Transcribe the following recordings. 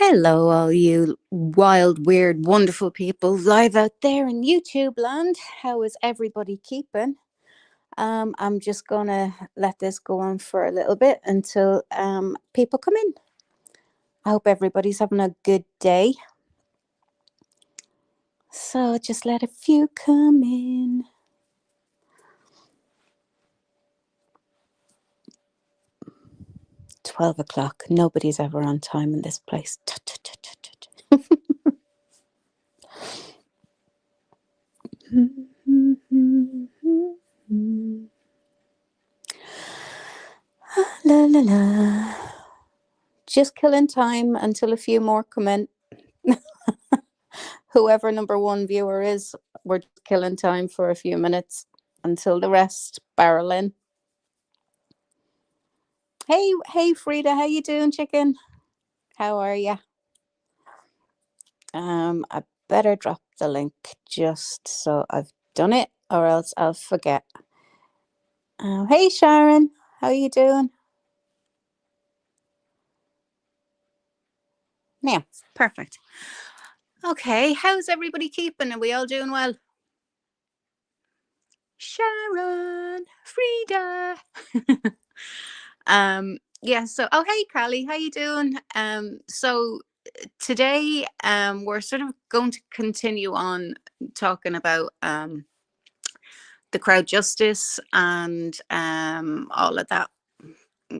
Hello, all you wild, weird, wonderful people live out there in YouTube land. How is everybody keeping? I'm just gonna let this go on for a little bit until people come in. I hope everybody's having a good day. So just let a few come in. $12. Nobody's ever on time in this place. La la la. Just killing time until a few more come in. Whoever number one viewer is, we're just killing time for a few minutes until the rest barrel in. Hey, Frida, how you doing, chicken? How are you? I better drop the link just so I've done it, or else I'll forget. Hey, Sharon, how you doing? Yeah, perfect. Okay, how's everybody keeping? Are we all doing well? Sharon, Frida. Yeah, so hey Callie, how you doing? So today we're sort of going to continue on talking about the crowd justice and all of that.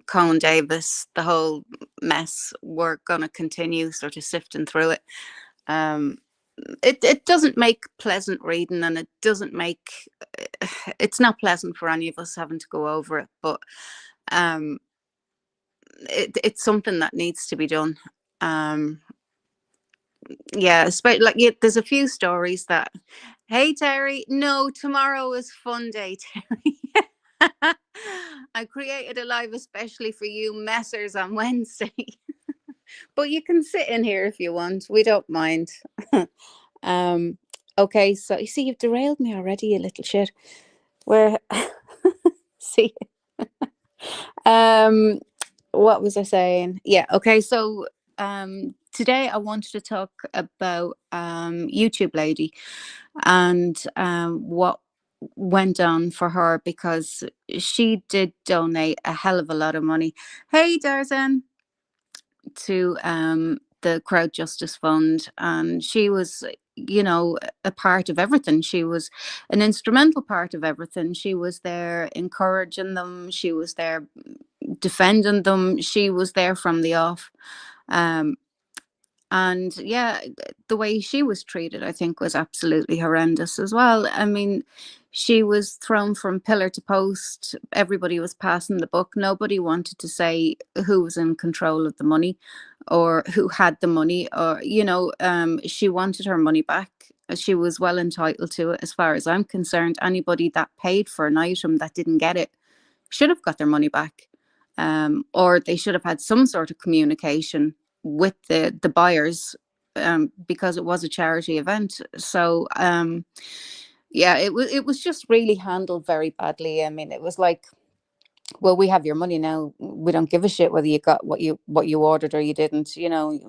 Colin Davis, the whole mess. We're going to continue sort of sifting through it. It doesn't make pleasant reading, and it's not pleasant for any of us having to go over it, but it's something that needs to be done. Yeah, there's a few stories that, hey Terry, no, tomorrow is fun day, Terry. I created a live especially for you messers on Wednesday. But you can sit in here if you want, we don't mind. Okay, so you see, you've derailed me already, you little shit. Where see what was I saying? Yeah, okay, so today I wanted to talk about YouTube lady and what went on for her, because she did donate a hell of a lot of money. Hey Darzan, to the Crowd Justice Fund, and she was, a part of everything. She was an instrumental part of everything. She was there encouraging them, she was there defending them, she was there from the off. And yeah, the way she was treated, I think, was absolutely horrendous as well. I mean, she was thrown from pillar to post. Everybody was passing the buck. Nobody wanted to say who was in control of the money or who had the money, or, she wanted her money back. She was well entitled to it, as far as I'm concerned. Anybody that paid for an item that didn't get it should have got their money back. Or they should have had some sort of communication with the buyers, because it was a charity event. So yeah, it was just really handled very badly. I mean, it was like, well, we have your money now, we don't give a shit whether you got what you ordered or you didn't,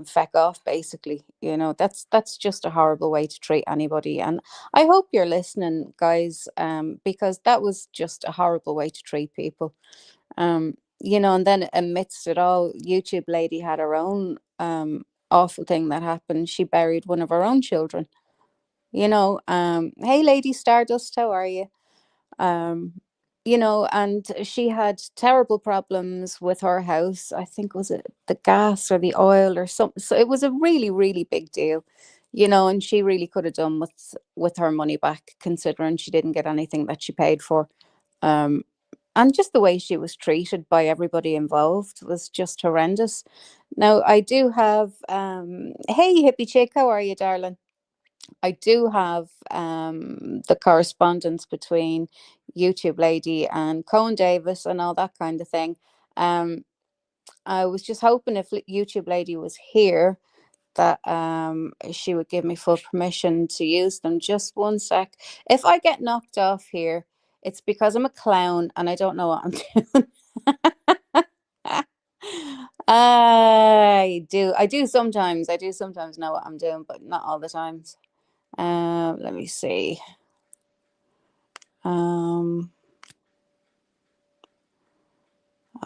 feck off, basically. That's just a horrible way to treat anybody, and I hope you're listening, guys, because that was just a horrible way to treat people. And then amidst it all, YouTube lady had her own awful thing that happened. She buried one of her own children. Hey, Lady Stardust, how are you? And she had terrible problems with her house. I think, was it the gas or the oil or something? So it was a really, really big deal, and she really could have done with her money back, considering she didn't get anything that she paid for. And just the way she was treated by everybody involved was just horrendous. Now, I do have, hey, hippie chick, how are you, darling? I do have the correspondence between YouTube lady and Cohen Davis and all that kind of thing. I was just hoping, if YouTube lady was here, that she would give me full permission to use them. Just one sec. If I get knocked off here, it's because I'm a clown and I don't know what I'm doing. I do sometimes. I do sometimes know what I'm doing, but not all the times. Let me see. Um,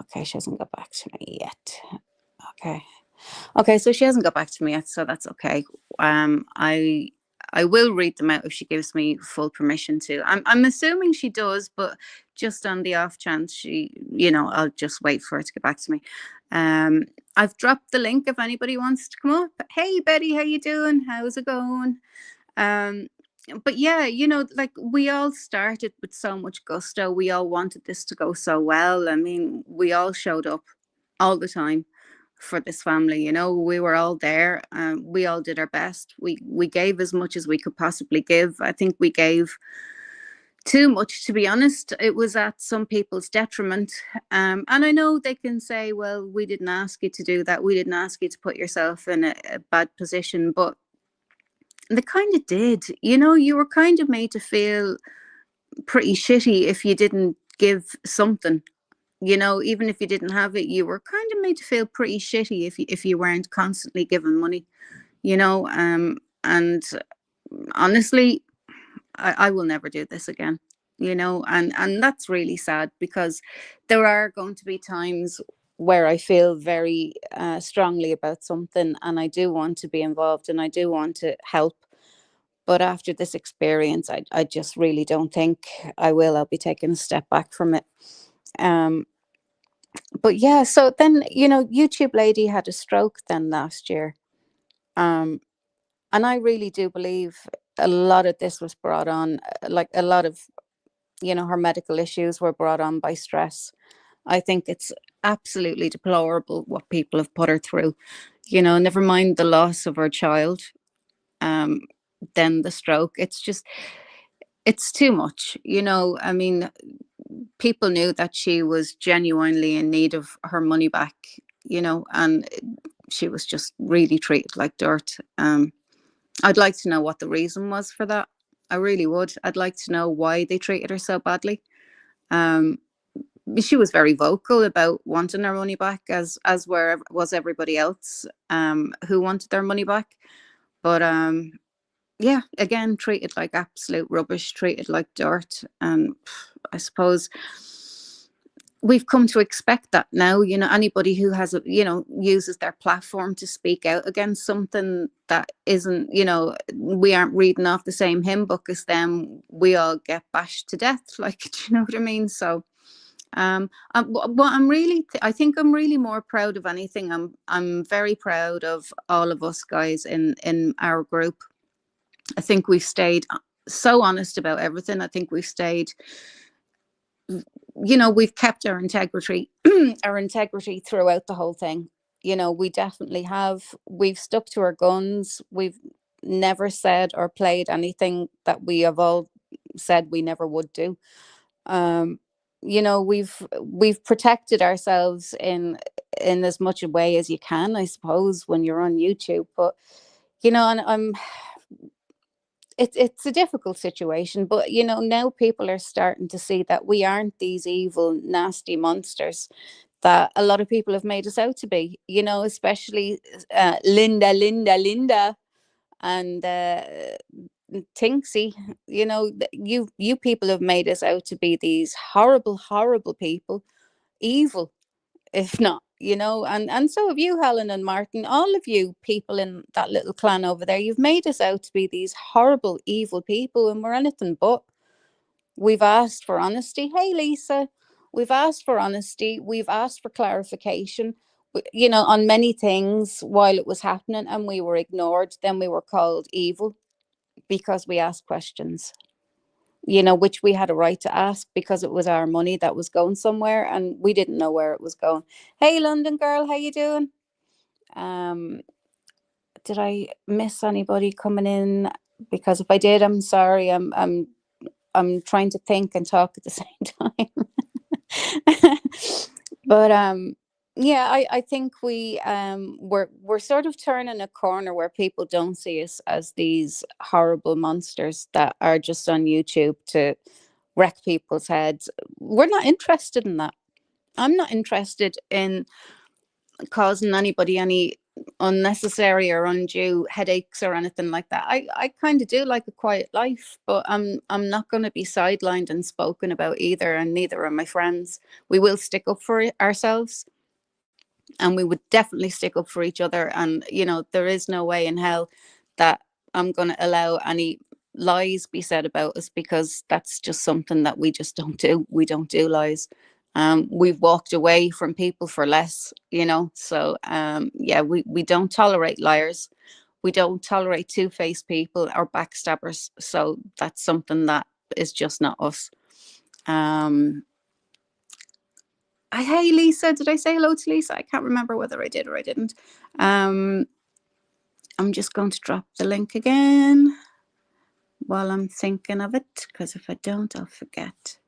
okay, she hasn't got back to me yet. Okay. Okay, so she hasn't got back to me yet, so that's okay. I will read them out if she gives me full permission to. I'm assuming she does, but just on the off chance she, I'll just wait for her to get back to me. Um, I've dropped the link if anybody wants to come up. Hey Betty, how you doing? How's it going? Um, but yeah, like we all started with so much gusto. We all wanted this to go so well. I mean, we all showed up all the time for this family. We were all there. We all did our best. We gave as much as we could possibly give. I think we gave too much, to be honest. It was at some people's detriment. And I know they can say, well, we didn't ask you to do that. We didn't ask you to put yourself in a bad position. But they kind of did. You were kind of made to feel pretty shitty if you didn't give something. Even if you didn't have it, you were kind of made to feel pretty shitty if you weren't constantly giving money. And honestly, I will never do this again. And that's really sad, because there are going to be times where I feel very strongly about something, and I do want to be involved and I do want to help. But after this experience, I just really don't think I will. I'll be taking a step back from it. Um, but yeah, so then, YouTube lady had a stroke then last year. And I really do believe a lot of this was brought on, like a lot of, her medical issues were brought on by stress. I think it's absolutely deplorable what people have put her through. Never mind the loss of her child, then the stroke. It's too much. I mean, people knew that she was genuinely in need of her money back, and she was just really treated like dirt. I'd like to know what the reason was for that. I really would. I'd like to know why they treated her so badly. Um, she was very vocal about wanting her money back, as was everybody else who wanted their money back. But yeah, again, treated like absolute rubbish, treated like dirt. And I suppose we've come to expect that now. Anybody who has uses their platform to speak out against something that isn't, we aren't reading off the same hymn book as them, we all get bashed to death. Like, do you know what I mean? So what I think I'm really more proud of anything. I'm very proud of all of us guys in our group. I think we've stayed so honest about everything. I think we've stayed, we've kept our integrity, our integrity throughout the whole thing. We definitely have. We've stuck to our guns. We've never said or played anything that we have all said we never would do. We've protected ourselves in as much a way as you can, I suppose, when you're on YouTube. But and it's a difficult situation, but now people are starting to see that we aren't these evil, nasty monsters that a lot of people have made us out to be. Especially Linda, and Tinksy. You people have made us out to be these horrible, horrible people, evil, if not. And so have you, Helen and Martin, all of you people in that little clan over there. You've made us out to be these horrible, evil people, and we're anything but. We've asked for honesty. Hey, Lisa, we've asked for honesty. We've asked for clarification, on many things while it was happening, and we were ignored. Then we were called evil because we asked questions, which we had a right to ask, because it was our money that was going somewhere and we didn't know where it was going. Hey, London girl, how you doing? Did I miss anybody coming in? Because if I did, I'm sorry. I'm trying to think and talk at the same time. But yeah, I think we're sort of turning a corner where people don't see us as these horrible monsters that are just on YouTube to wreck people's heads. We're not interested in that. I'm not interested in causing anybody any unnecessary or undue headaches or anything like that. I kind of do like a quiet life, but I'm not going to be sidelined and spoken about either, and neither are my friends. We will stick up for ourselves, and we would definitely stick up for each other. And there is no way in hell that I'm going to allow any lies be said about us, because that's just something that we just don't do. We don't do lies. We've walked away from people for less, so yeah, we don't tolerate liars. We don't tolerate two-faced people or backstabbers, so that's something that is just not us. Hey Lisa, did I say hello to Lisa? I can't remember whether I did or I didn't. I'm just going to drop the link again while I'm thinking of it, because if I don't, I'll forget.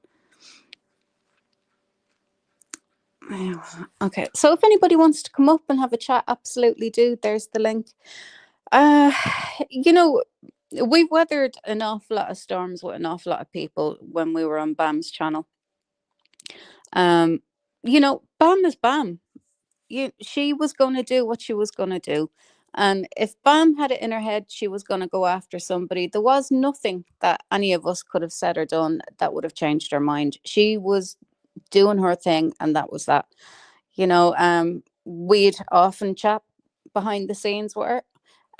Okay, so if anybody wants to come up and have a chat, absolutely do. There's the link. We've weathered an awful lot of storms with an awful lot of people when we were on Bam's channel. Bam is Bam. She was going to do what she was going to do. And if Bam had it in her head she was going to go after somebody, there was nothing that any of us could have said or done that would have changed her mind. She was doing her thing, and that was that. We'd often chat behind the scenes with her.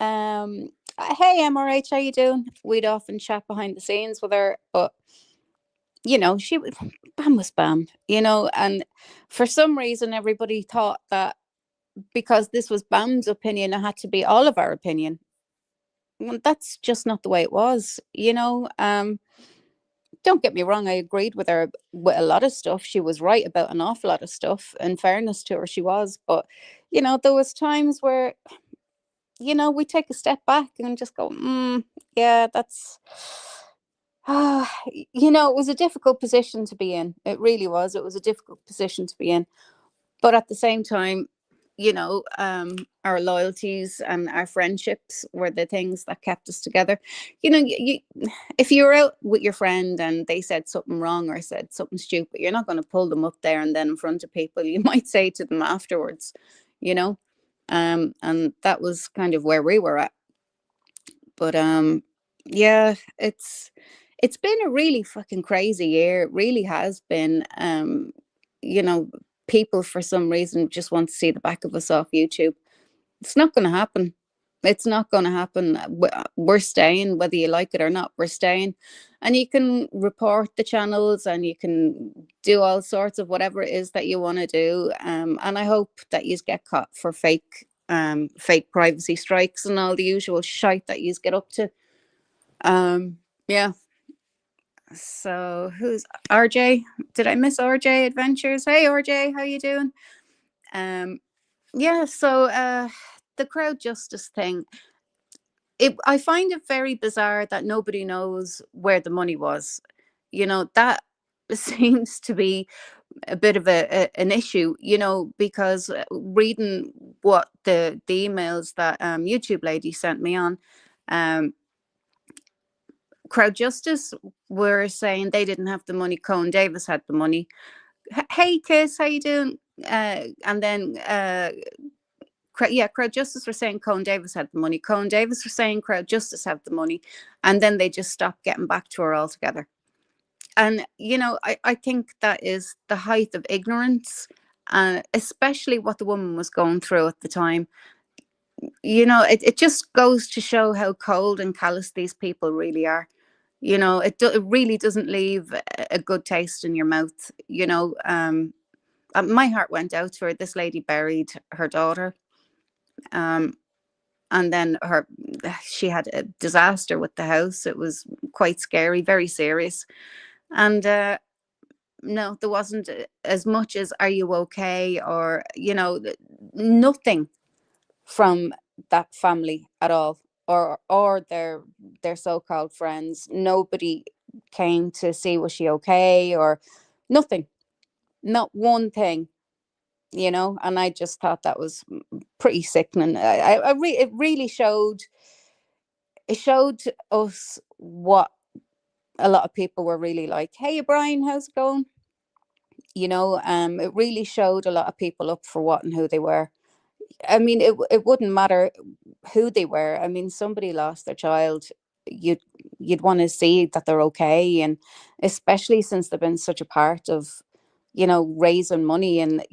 Hey MRH, how you doing? We'd often chat behind the scenes with her, but she was Bam was Bam, and for some reason everybody thought that because this was Bam's opinion, it had to be all of our opinion. Well, that's just not the way it was. Don't get me wrong, I agreed with her with a lot of stuff. She was right about an awful lot of stuff. In fairness to her, she was. But there was times where we take a step back and just go, yeah, that's it was a difficult position to be in. It really was. It was a difficult position to be in. But at the same time, our loyalties and our friendships were the things that kept us together. If you're out with your friend and they said something wrong or said something stupid, you're not going to pull them up there and then in front of people. You might say to them afterwards, and that was kind of where we were at. But yeah, it's been a really fucking crazy year. It really has been. You know, People for some reason just want to see the back of us off YouTube. It's not going to happen. It's not going to happen. We're staying, whether you like it or not. We're staying, and you can report the channels, and you can do all sorts of whatever it is that you want to do. And I hope that you get caught for fake privacy strikes and all the usual shite that you get up to. Yeah. So who's RJ? Did I miss RJ Adventures? Hey RJ, how you doing? Yeah, so the crowd justice thing. I find it very bizarre that nobody knows where the money was. That seems to be a bit of an issue, because reading what the emails that YouTube lady sent me on, um, Crowd Justice were saying they didn't have the money. Cohen Davis had the money. Hey, Kiss, how you doing? And then, Crowd Justice were saying Cohen Davis had the money. Cohen Davis were saying Crowd Justice had the money. And then they just stopped getting back to her altogether. And, I think that is the height of ignorance, especially what the woman was going through at the time. It just goes to show how cold and callous these people really are. It really doesn't leave a good taste in your mouth. My heart went out to her. This lady buried her daughter, and then she had a disaster with the house. It was quite scary, very serious. And no, there wasn't as much as "Are you okay?" or nothing from that family at all, or their so-called friends. Nobody came to see was she okay or nothing, not one thing. And I just thought that was pretty sickening. It really showed us what a lot of people were really like. Hey Brian, how's it going? It really showed a lot of people up for what and who they were. I mean, it wouldn't matter who they were. I mean, somebody lost their child, you'd you'd want to see that they're okay, and especially since they've been such a part of, raising money. And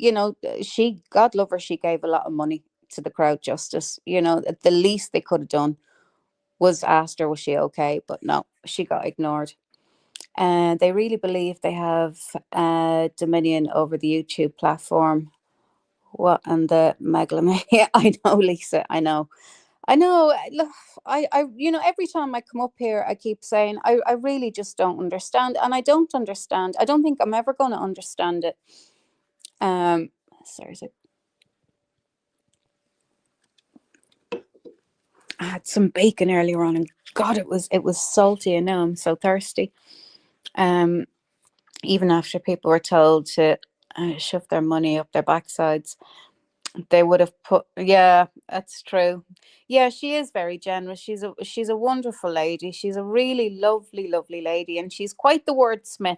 she, God love her, she gave a lot of money to the crowd justice. The least they could have done was asked her was she okay, but no, she got ignored. And they really believe they have dominion over the YouTube platform. What and the megalomania? I know, Lisa. I know. Look, every time I come up here, I keep saying I really just don't understand, and I don't understand. I don't think I'm ever going to understand it. Um, sorry, I had some bacon earlier on, and God, it was salty, and now I'm so thirsty. Um, Even after people were told to shove their money up their backsides, they would have put. Yeah, that's true. Yeah, she is very generous. She's a wonderful lady. She's a really lovely, lovely lady, and she's quite the wordsmith.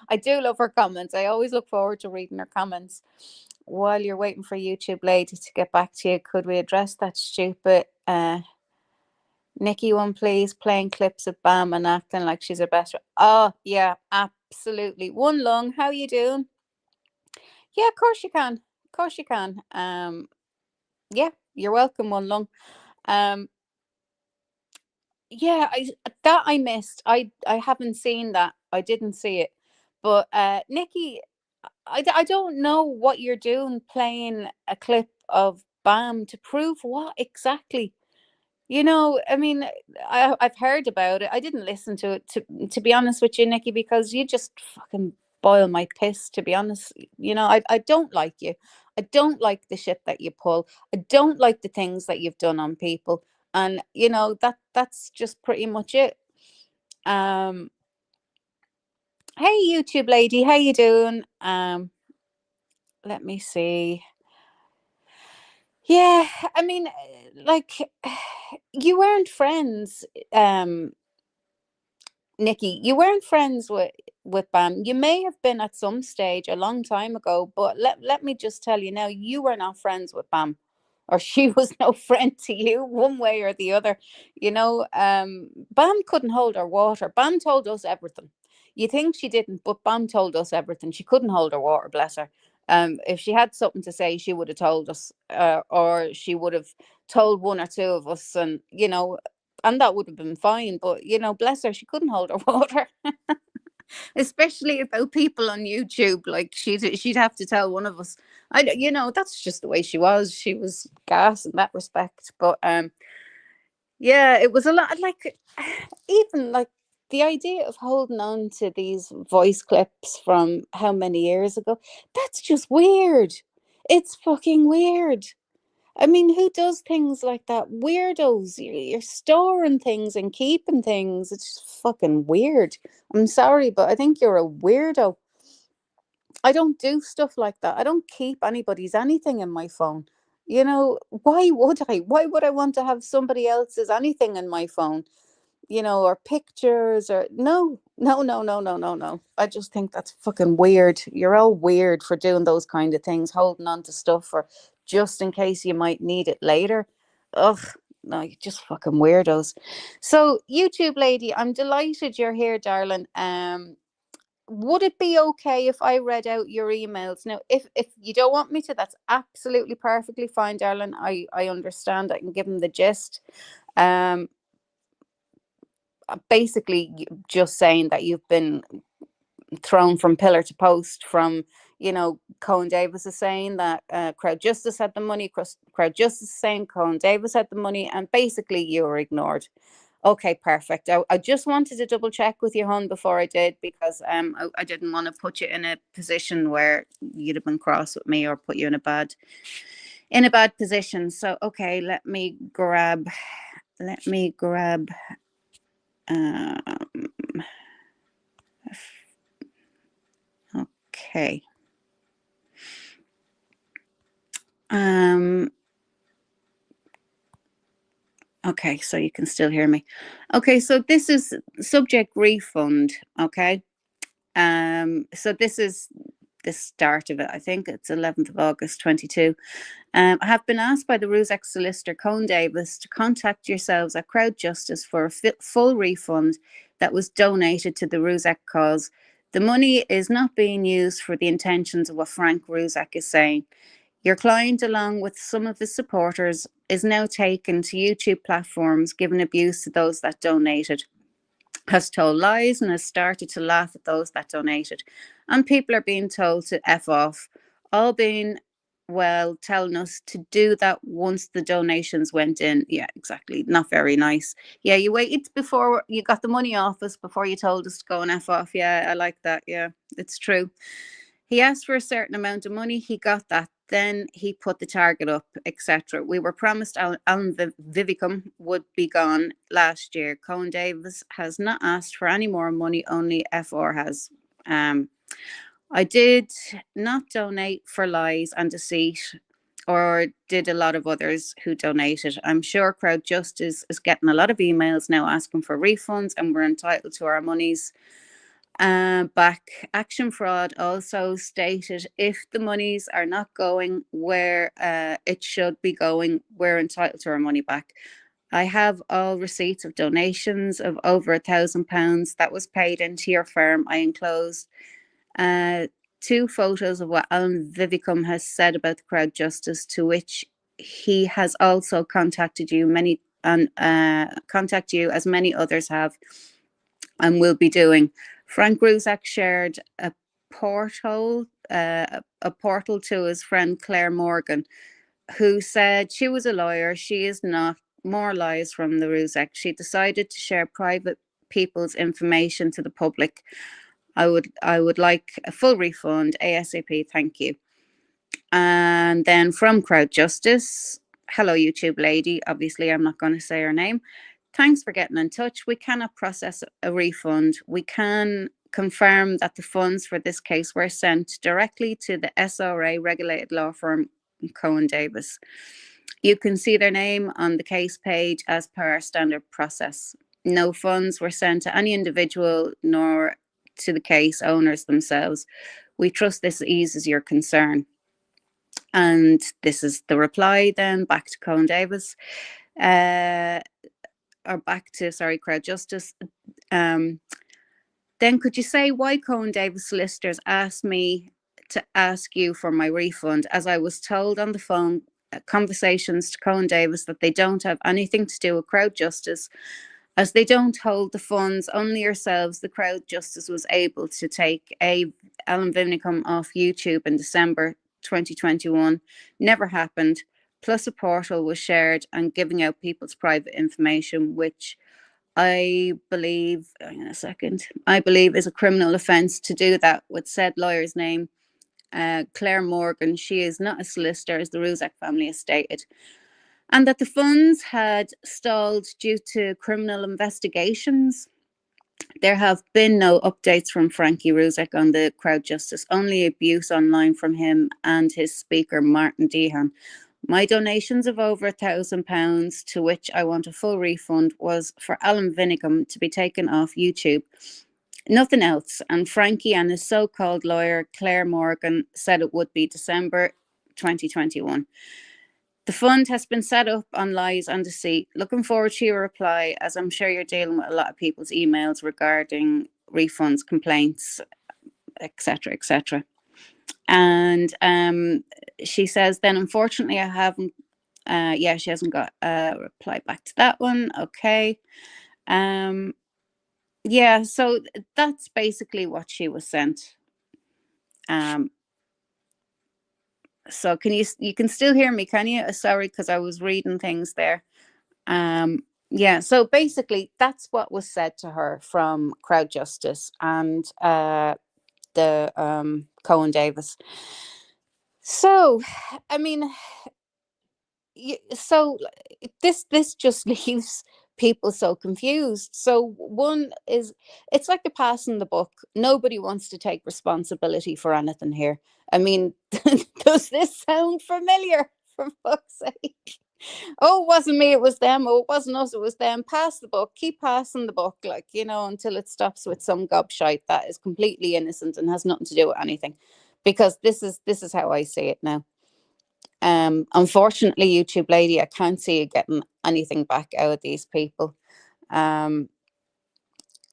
I do love her comments. I always look forward to reading her comments. While you're waiting for YouTube lady to get back to you, could we address that stupid Nikki one, please? Playing clips of Bam and acting like she's her best friend. Oh yeah, absolutely. One lung, how you doing? Yeah, of course you can. Of course you can. Yeah, you're welcome, one lung. Um, yeah, I missed. I haven't seen that. I didn't see it. But Nikki, I don't know what you're doing playing a clip of Bam to prove what exactly. I mean, I've heard about it. I didn't listen to it, to be honest with you, Nikki, because you just fucking boil my piss, to be honest. I don't like you. I don't like the shit that you pull. I don't like the things that you've done on people. And that's just pretty much it. Um hey, YouTube lady, how you doing? Let me see. Yeah, I mean, like, you weren't friends. Nikki, you weren't friends with Bam. You may have been at some stage a long time ago, but let me just tell you now, you were not friends with Bam, or she was no friend to you, one way or the other. Bam couldn't hold her water. Bam told us everything. You think she didn't, but Bam told us everything. She couldn't hold her water, bless her. If she had something to say, she would have told us, or she would have told one or two of us, and that would have been fine. But bless her, she couldn't hold her water, especially about people on YouTube. Like, she'd have to tell one of us. That's just the way she was. She was gas in that respect. But yeah, it was a lot. Like, even like the idea of holding on to these voice clips from how many years ago. That's just weird. It's fucking weird. I mean, who does things like that? Weirdos. You're storing things and keeping things. It's just fucking weird. I'm sorry, but I think you're a weirdo. I don't do stuff like that. I don't keep anybody's anything in my phone. Why would I? Why would I want to have somebody else's anything in my phone? Or pictures, or no, no, no, no, no, no, no. I just think that's fucking weird. You're all weird for doing those kind of things, holding on to stuff for just in case you might need it later. Ugh, no, you're just fucking weirdos. So, YouTube lady, I'm delighted you're here, darling. Would it be okay if I read out your emails? Now, if you don't want me to, that's absolutely perfectly fine, darling. I understand. I can give them the gist. Um, Basically just saying that you've been thrown from pillar to post from, Cohen Davis is saying that crowd justice had the money. Crowd justice is saying Cohen Davis had the money, and basically you were ignored. Okay, perfect. I just wanted to double check with you, hon, before I did, because I didn't want to put you in a position where you'd have been cross with me or put you in a bad position. So okay, let me grab um okay. Um, okay, so you can still hear me. Okay, so this is subject refund. Okay. So the start of it. I think it's 11th of August 22. I have been asked by the Ruzek solicitor, Cone Davis, to contact yourselves at Crowd Justice for a full refund that was donated to the Ruzek cause. The money is not being used for the intentions of what Frank Ruzek is saying. Your client, along with some of his supporters, is now taken to YouTube platforms, giving abuse to those that donated, has told lies, and has started to laugh at those that donated. And people are being told to F off, all being, well, telling us to do that once the donations went in. Yeah, exactly. Not very nice. Yeah, you waited before you got the money off us before you told us to go and F off. Yeah, I like that. Yeah, it's true. He asked for a certain amount of money. He got that. Then he put the target up, etc. We were promised Alan Vivicum would be gone last year. Cohen Davis has not asked for any more money, only FR has. I did not donate for lies and deceit, or did a lot of others who donated. I'm sure Crowd Justice is getting a lot of emails now asking for refunds, and we're entitled to our monies back. Action Fraud also stated, if the monies are not going where it should be going, we're entitled to our money back. I have all receipts of donations of over £1,000 that was paid into your firm. I enclosed 2 photos of what Alan Vivicum has said about the Crowd Justice, to which he has also contacted you contact you as many others have and will be doing. Frank Ruzak shared a portal to his friend Claire Morgan, who said she was a lawyer. She is not. More lies from the Ruzak. She decided to share private people's information to the public. I would like a full refund ASAP. Thank you. And then from Crowd Justice, hello YouTube lady. Obviously, I'm not going to say her name. Thanks for getting in touch. We cannot process a refund. We can confirm that the funds for this case were sent directly to the SRA regulated law firm Cohen Davis. You can see their name on the case page as per our standard process. No funds were sent to any individual nor to the case owners themselves. We trust this eases your concern. And this is the reply then back to Cohen Davis. Or back to, sorry, Crowd Justice. Then could you say why Cohen Davis solicitors asked me to ask you for my refund, as I was told on the phone conversations to Cohen Davis that they don't have anything to do with Crowd Justice, as they don't hold the funds, only yourselves. The Crowd Justice was able to take Alan Vivicum off YouTube in December 2021. Never happened. Plus a portal was shared and giving out people's private information, which I believe, hang on a second, I believe is a criminal offence to do that with said lawyer's name, Claire Morgan. She is not a solicitor, as the Ruzak family has stated. And that the funds had stalled due to criminal investigations. There have been no updates from Frankie Ruzek on the Crowd Justice, only abuse online from him and his speaker, Martin Dehan. My donations of over £1,000, to which I want a full refund, was for Alan Vivicum to be taken off YouTube. Nothing else. And Frankie and his so-called lawyer, Claire Morgan, said it would be December 2021. The fund has been set up on lies and deceit. Looking forward to your reply, as I'm sure you're dealing with a lot of people's emails regarding refunds, complaints, etc., etc. And she says, then unfortunately I haven't, she hasn't got a reply back to that one. Okay. Yeah, so that's basically what she was sent. So you can still hear me, can you? Sorry, because I was reading things there. Yeah, so basically that's what was said to her from Crowd Justice and the Cohen Davis. So, I mean, so this just leaves people so confused. So one is, it's like a pass in the buck. Nobody wants to take responsibility for anything here. I mean, does this sound familiar, for fuck's sake? Oh, it wasn't me, it was them. Oh, it wasn't us, it was them. Pass the buck, keep passing the buck, like, until it stops with some gobshite that is completely innocent and has nothing to do with anything. because this is how I see it now. Unfortunately, YouTube lady, I can't see you getting anything back out of these people. Um,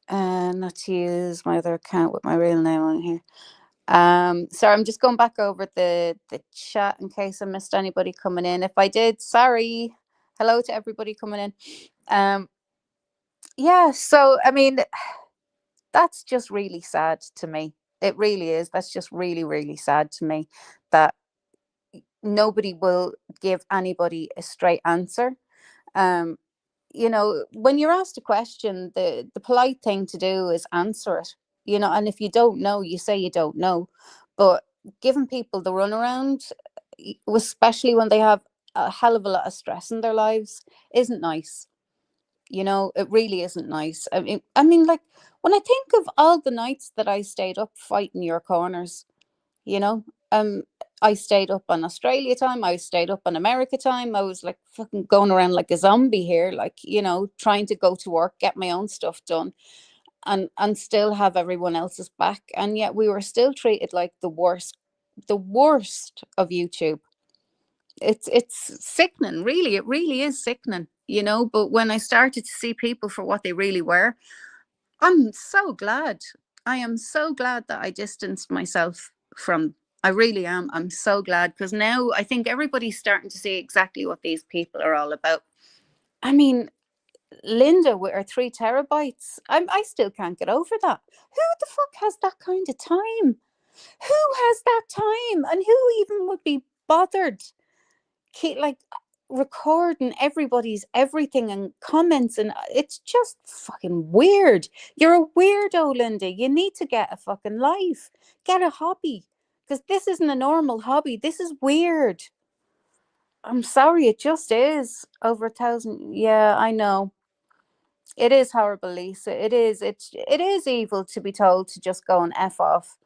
Not to use my other account with my real name on here. Sorry, I'm just going back over the chat in case I missed anybody coming in. If I did, sorry. Hello to everybody coming in. Yeah, so I mean, that's just really sad to me. It really is. That's just really, really sad to me that nobody will give anybody a straight answer. Um, when you're asked a question, the polite thing to do is answer it. And if you don't know, you say you don't know. But giving people the runaround, especially when they have a hell of a lot of stress in their lives, isn't nice. It really isn't nice. I mean, like, when I think of all the nights that I stayed up fighting your corners, you know, um, I stayed up on Australia time. I stayed up on America time. I was like fucking going around like a zombie here, like, trying to go to work, get my own stuff done, and still have everyone else's back. And yet we were still treated like the worst of YouTube. It's sickening, really. It really is sickening, But when I started to see people for what they really were, I'm so glad. I am so glad that I distanced myself from. I really am. I'm so glad, because now I think everybody's starting to see exactly what these people are all about. I mean, Linda with her 3 terabytes, I still can't get over that. Who the fuck has that kind of time? Who has that time? And who even would be bothered like recording everybody's everything and comments, and it's just fucking weird. You're a weirdo, Linda. You need to get a fucking life. Get a hobby, because this isn't a normal hobby. This is weird. I'm sorry, it just is. Over 1,000. Yeah, I know. It is horrible, Lisa. It is evil to be told to just go and F off.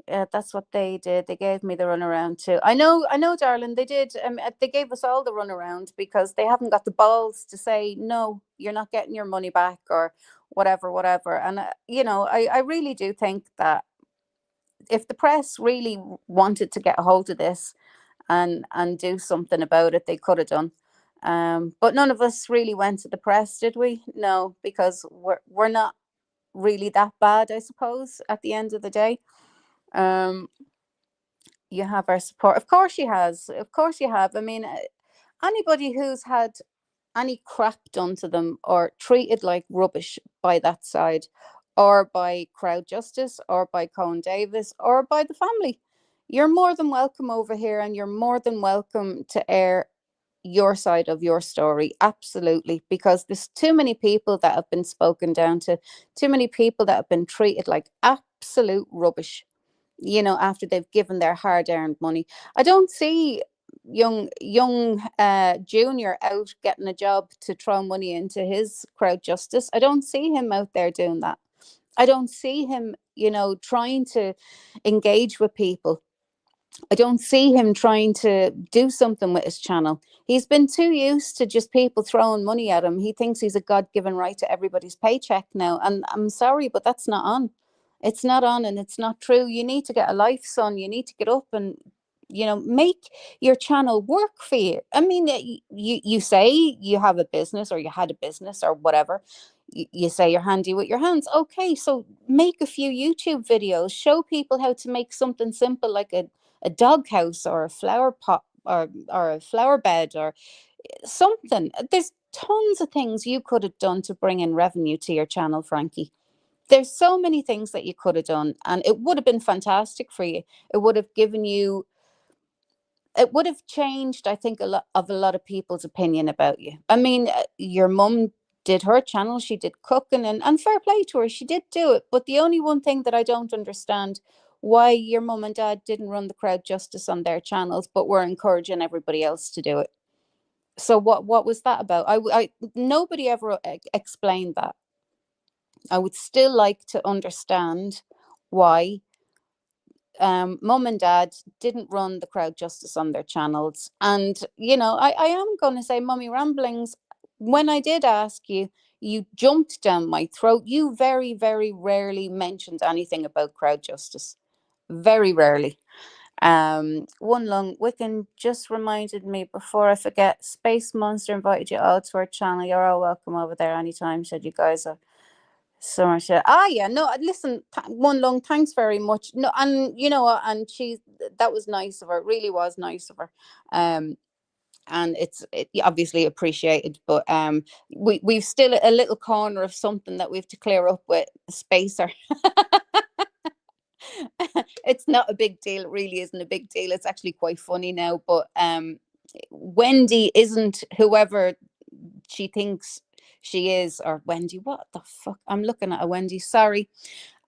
Yeah, that's what they did. They gave me the runaround too. I know, darling. They did. They gave us all the runaround because they haven't got the balls to say no. You're not getting your money back, or whatever, whatever. And I really do think that if the press really wanted to get a hold of this and do something about it, they could have done. But none of us really went to the press, did we? No, because we're not really that bad, I suppose. At the end of the day. Um, you have our support. Of course she has. Of course you have. I mean, anybody who's had any crap done to them or treated like rubbish by that side, or by Crowd Justice, or by Cohen Davis, or by the family, you're more than welcome over here, and you're more than welcome to air your side of your story. Absolutely. Because there's too many people that have been spoken down to, too many people that have been treated like absolute rubbish, after they've given their hard-earned money. I don't see young Junior out getting a job to throw money into his Crowd Justice. I don't see him out there doing that. I don't see him, trying to engage with people. I don't see him trying to do something with his channel. He's been too used to just people throwing money at him. He thinks he's a God-given right to everybody's paycheck now. And I'm sorry, but that's not on. It's not on, and it's not true. You need to get a life, son. You need to get up and, make your channel work for you. I mean, you say you have a business, or you had a business, or whatever. You say you're handy with your hands. Okay, so make a few YouTube videos. Show people how to make something simple like a doghouse, or a flower pot, or a flower bed, or something. There's tons of things you could have done to bring in revenue to your channel, Frankie. There's so many things that you could have done, and it would have been fantastic for you. It would have given you, it would have changed, I think, a lot of people's opinion about you. I mean, your mum did her channel, she did cooking, and fair play to her, she did do it. But the only one thing that I don't understand, why your mum and dad didn't run the Crowd Justice on their channels, but were encouraging everybody else to do it. So what was that about? Nobody ever explained that. I would still like to understand why mum and dad didn't run the Crowd Justice on their channels. And, I am going to say, Mummy Ramblings, when I did ask you, you jumped down my throat. You very, very rarely mentioned anything about Crowd Justice. very rarely. One long Wiccan just reminded me before I forget. Space Monster invited you all to our channel. You're all welcome over there anytime. Said you guys are so much. Yeah, no. Listen, One Long, thanks very much. No, and you know what? And that was nice of her. It really was nice of her. And it obviously appreciated, but we've still a little corner of something that we have to clear up with Spacer. It's not a big deal. It really isn't a big deal. It's actually quite funny now. But Wendy isn't whoever she thinks she is. Or Wendy, what the fuck? I'm looking at a Wendy. Sorry.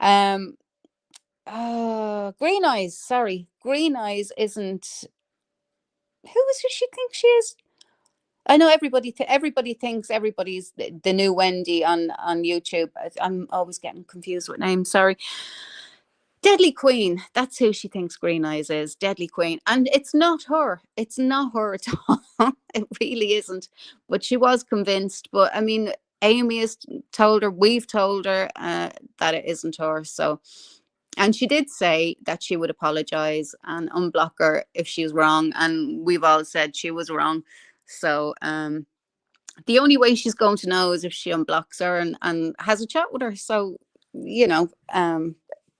Um. Green Eyes. Sorry, Green Eyes isn't. Who is she think she is? I know everybody thinks everybody's the new Wendy on YouTube. I'm always getting confused with names. Sorry. Deadly Queen. That's who she thinks Green Eyes is. Deadly Queen. And it's not her. It's not her at all. It really isn't. But she was convinced. But I mean, Amy has told her, we've told her that it isn't her. So, and she did say that she would apologize and unblock her if she was wrong. And we've all said she was wrong. So, the only way she's going to know is if she unblocks her and has a chat with her. So, you know,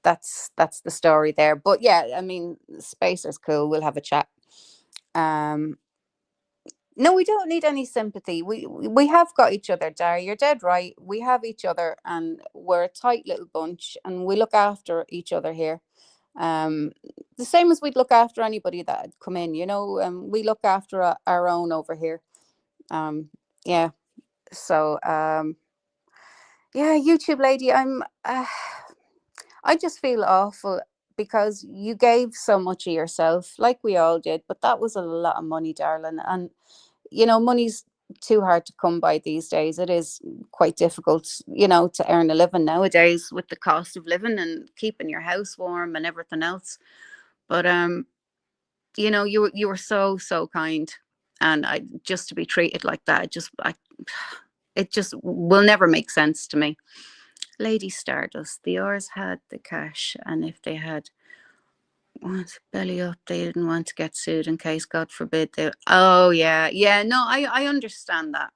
that's the story there. But yeah, I mean, Spacer's cool. We'll have a chat. Um, no, we don't need any sympathy. We have got each other, Dar. You're dead right. We have each other, and we're a tight little bunch, and we look after each other here. Um, the same as we'd look after anybody that had come in. You know, we look after our own over here. Yeah. So yeah, YouTube lady, I just feel awful because you gave so much of yourself, like we all did, but that was a lot of money, darling. And you know, money's too hard to come by these days. It is quite difficult, you know, to earn a living nowadays with the cost of living and keeping your house warm and everything else. But you know, you were so kind, and I just to be treated like that, it just will never make sense to me. Lady Stardust, the Oars had the cash, and if they had want belly up, they didn't want to get sued in case, God forbid, they. Oh yeah, yeah. No, I understand that,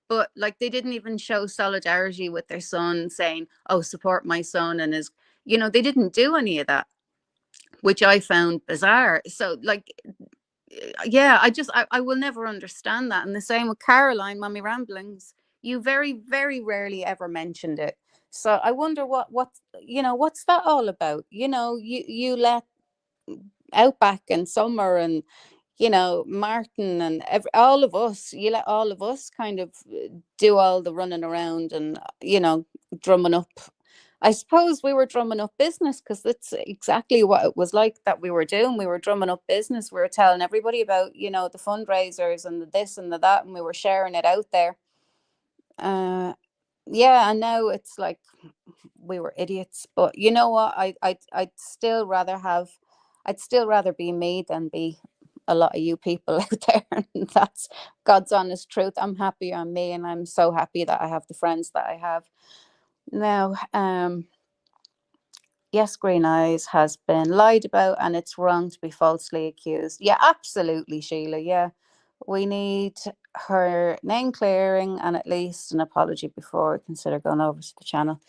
but like they didn't even show solidarity with their son, saying, "Oh, support my son," and his. You know, they didn't do any of that, which I found bizarre. So like yeah, I will never understand that. And the same with Caroline, Mummy Ramblings. You very rarely ever mentioned it. So I wonder what you know, what's that all about? You know, you let Outback and Summer and you know Martin and all of us, you let all of us kind of do all the running around and you know drumming up. I suppose we were drumming up business because that's exactly what it was like that we were doing. We were drumming up business. We were telling everybody about, you know, the fundraisers and the this and the that, and we were sharing it out there. Uh, yeah, and now it's like we were idiots. But you know what? I'd still rather be me than be a lot of you people out there. And that's God's honest truth. I'm happy I'm me, and I'm so happy that I have the friends that I have. Now, yes, Green Eyes has been lied about and it's wrong to be falsely accused. Yeah, absolutely, Sheila. Yeah. We need her name clearing and at least an apology before we consider going over to the channel.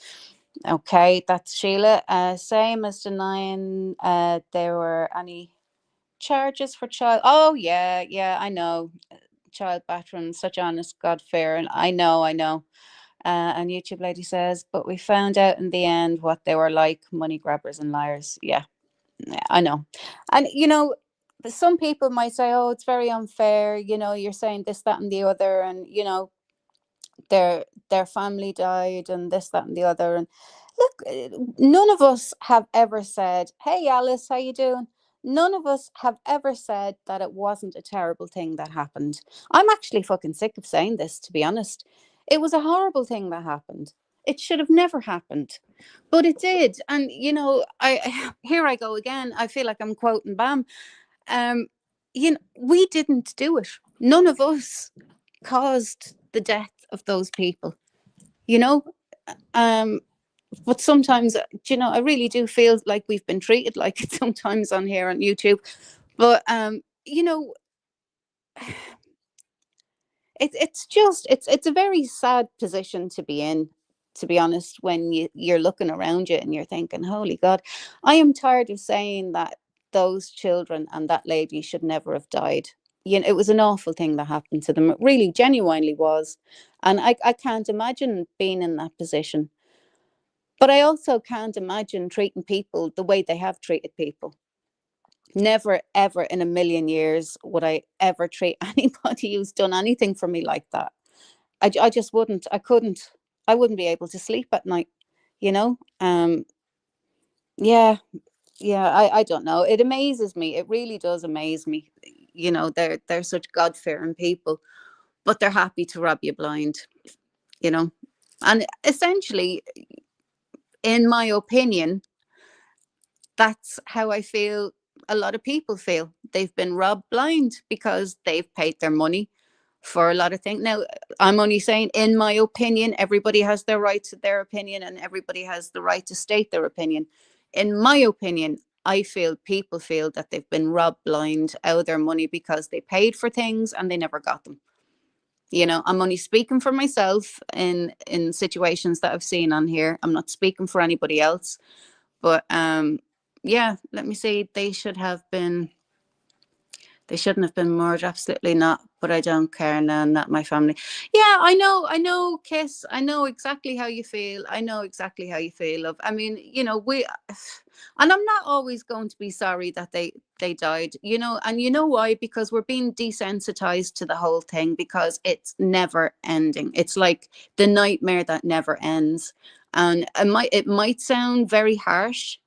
Okay, that's Sheila. Same as denying there were any charges for child. Oh, yeah, yeah, I know. Child battering, such honest, God fear. And I know. And YouTube lady says, but we found out in the end what they were like, money grabbers and liars. Yeah, I know. And, you know, some people might say, oh, it's very unfair. You know, you're saying this, that, and the other. And, you know, their family died and this, that, and the other. And look, none of us have ever said, hey, Alice, how you doing? None of us have ever said that it wasn't a terrible thing that happened. I'm actually fucking sick of saying this, to be honest. It was a horrible thing that happened. It should have never happened, but it did. And you know, I here I go again. I feel like I'm quoting Bam. Um, you know, we didn't do it. None of us caused the death of those people. You know, um, But sometimes, I really do feel like we've been treated like it sometimes on here on YouTube. But it's a very sad position to be in, to be honest, when you're looking around you and you're thinking, holy God, I am tired of saying that those children and that lady should never have died. It was an awful thing that happened to them. It really genuinely was. And I can't imagine being in that position. But I also can't imagine treating people the way they have treated people. Never, ever in a million years would I ever treat anybody who's done anything for me like that. I just wouldn't. I couldn't. I wouldn't be able to sleep at night. You know. Yeah, yeah. I don't know. It amazes me. It really does amaze me. They're such God fearing people, but they're happy to rob you blind. You know, and essentially, in my opinion, that's how I feel a lot of people feel. They've been robbed blind because they've paid their money for a lot of things. Now, I'm only saying, in my opinion, everybody has their right to their opinion and everybody has the right to state their opinion. In my opinion, I feel people feel that they've been robbed blind out of their money because they paid for things and they never got them. I'm only speaking for myself in situations that I've seen on here. I'm not speaking for anybody else. But yeah, let me see. They shouldn't have been murdered. Absolutely not. But I don't care now. Not my family. Yeah, I know. I know, Kiss. I know exactly how you feel. I know exactly how you feel. I mean, and I'm not always going to be sorry that they died. And you know why? Because we're being desensitized to the whole thing because it's never ending. It's like the nightmare that never ends. And it might sound very harsh,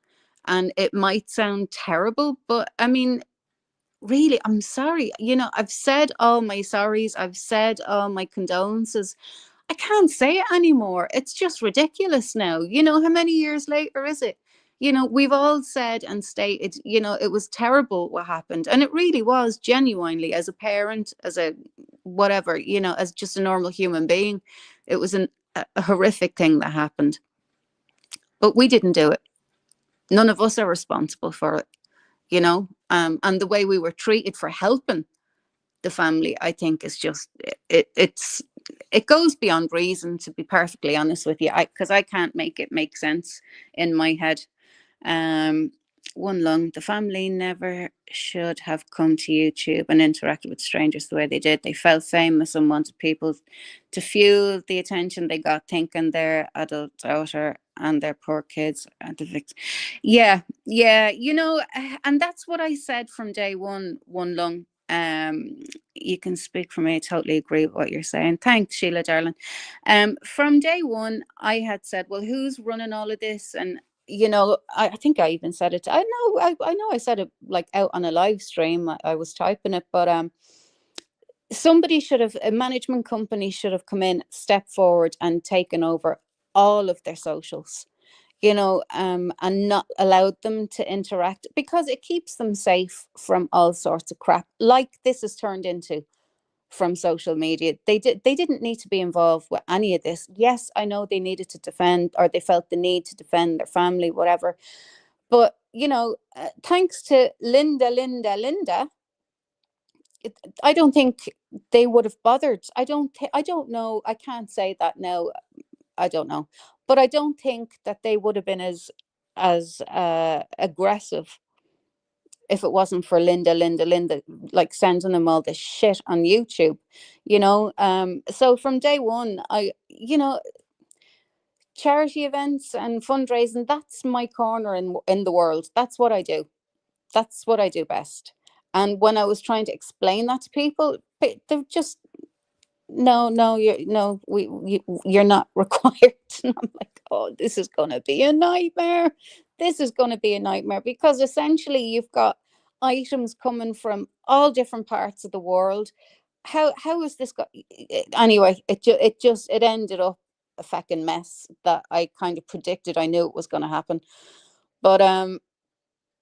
and it might sound terrible, but I mean, really, I'm sorry. I've said all my sorries, I've said all my condolences. I can't say it anymore. It's just ridiculous now. How many years later is it? We've all said and stated, it was terrible what happened. And it really was, genuinely, as a parent, as a whatever, as just a normal human being. It was a horrific thing that happened. But we didn't do it. None of us are responsible for it. And the way we were treated for helping the family, I think, is just it goes beyond reason, to be perfectly honest with you, because I can't make it make sense in my head. um One lung, the family never should have come to YouTube and interacted with strangers the way they did. They felt famous and wanted people to fuel the attention they got, thinking their adult daughter and their poor kids are the victim. Yeah, yeah, and that's what I said from day one. One lung. You can speak for me. I totally agree with what you're saying. Thanks, Sheila, darling. From day one, I had said, well, who's running all of this? And I think I even said it. I know I said it like out on a live stream. I was typing it, but somebody should have, a management company should have come in, stepped forward, and taken over all of their socials. And not allowed them to interact, because it keeps them safe from all sorts of crap like this has turned into from social media. They didn't need to be involved with any of this. Yes, I know they needed to defend, or they felt the need to defend their family, whatever. But thanks to Linda, I don't think they would have bothered. I don't know. I can't say that now. I don't know, but I don't think that they would have been as aggressive if it wasn't for Linda, like sending them all this shit on YouTube. So from day one, charity events and fundraising, that's my corner in the world. That's what I do. That's what I do best. And when I was trying to explain that to people, they're just, no, no, you're not required. And I'm like, oh, this is going to be a nightmare. This is going to be a nightmare, because essentially you've got items coming from all different parts of the world. How is this anyway? It ended up a fucking mess that I kind of predicted. I knew it was going to happen. But and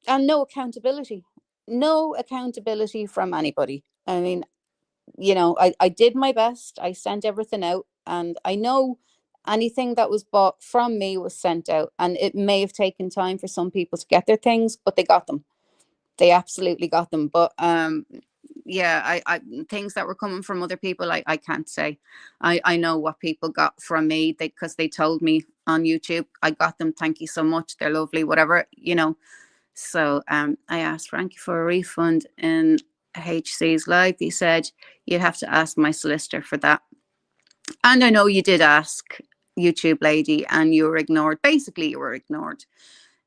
no accountability from anybody. I mean, I did my best. I sent everything out, and I know anything that was bought from me was sent out, and it may have taken time for some people to get their things, but they got them. They absolutely got them. But yeah, I things that were coming from other people, I can't say. I know what people got from me, because they told me on YouTube. I got them, thank you so much, they're lovely, whatever, so I asked Frankie for a refund in HC's live. He said, you'd have to ask my solicitor for that. And I know you did ask, YouTube lady, and you were ignored. Basically, you were ignored.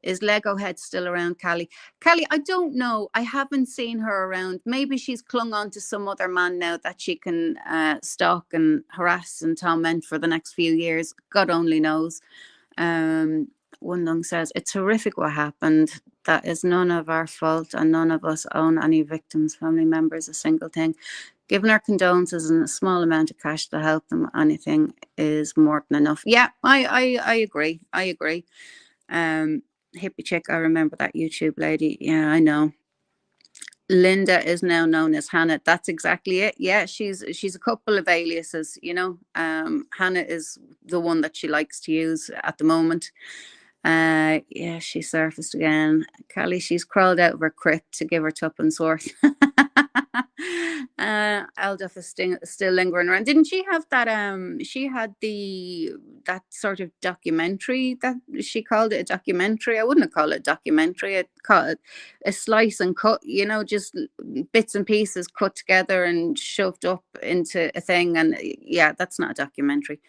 Is Lego Head still around, Callie? Callie, I don't know. I haven't seen her around. Maybe she's clung on to some other man now that she can stalk and harass and torment for the next few years. God only knows. One Lung says, it's horrific what happened. That is none of our fault, and none of us own any victims, family members, a single thing. Giving our condolences and a small amount of cash to help them, anything is more than enough. Yeah, I agree. I agree. Hippie chick, I remember that YouTube lady. Yeah, I know. Linda is now known as Hannah. That's exactly it. Yeah, she's a couple of aliases, Hannah is the one that she likes to use at the moment. Yeah, she surfaced again. Callie, she's crawled out of her crypt to give her tuppence worth. Elduff is still lingering around. Didn't she have that? She had that sort of documentary that she called it a documentary. I wouldn't call it a documentary. I'd call it a slice and cut. Just bits and pieces cut together and shoved up into a thing. And yeah, that's not a documentary.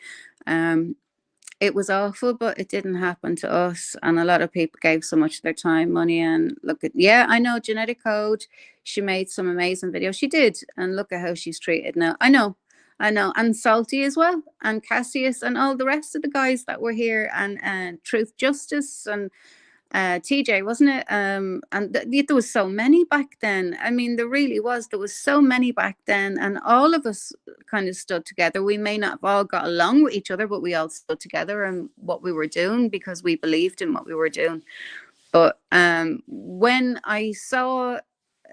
It was awful, but it didn't happen to us. And a lot of people gave so much of their time, money, and yeah, I know, Genetic Code. She made some amazing videos. She did. And look at how she's treated now. I know. And Salty as well. And Cassius and all the rest of the guys that were here. And Truth Justice and TJ, wasn't it? And there was so many back then. I mean, there really was. There was so many back then, and all of us kind of stood together. We may not have all got along with each other, but we all stood together in what we were doing because we believed in what we were doing. But when I saw,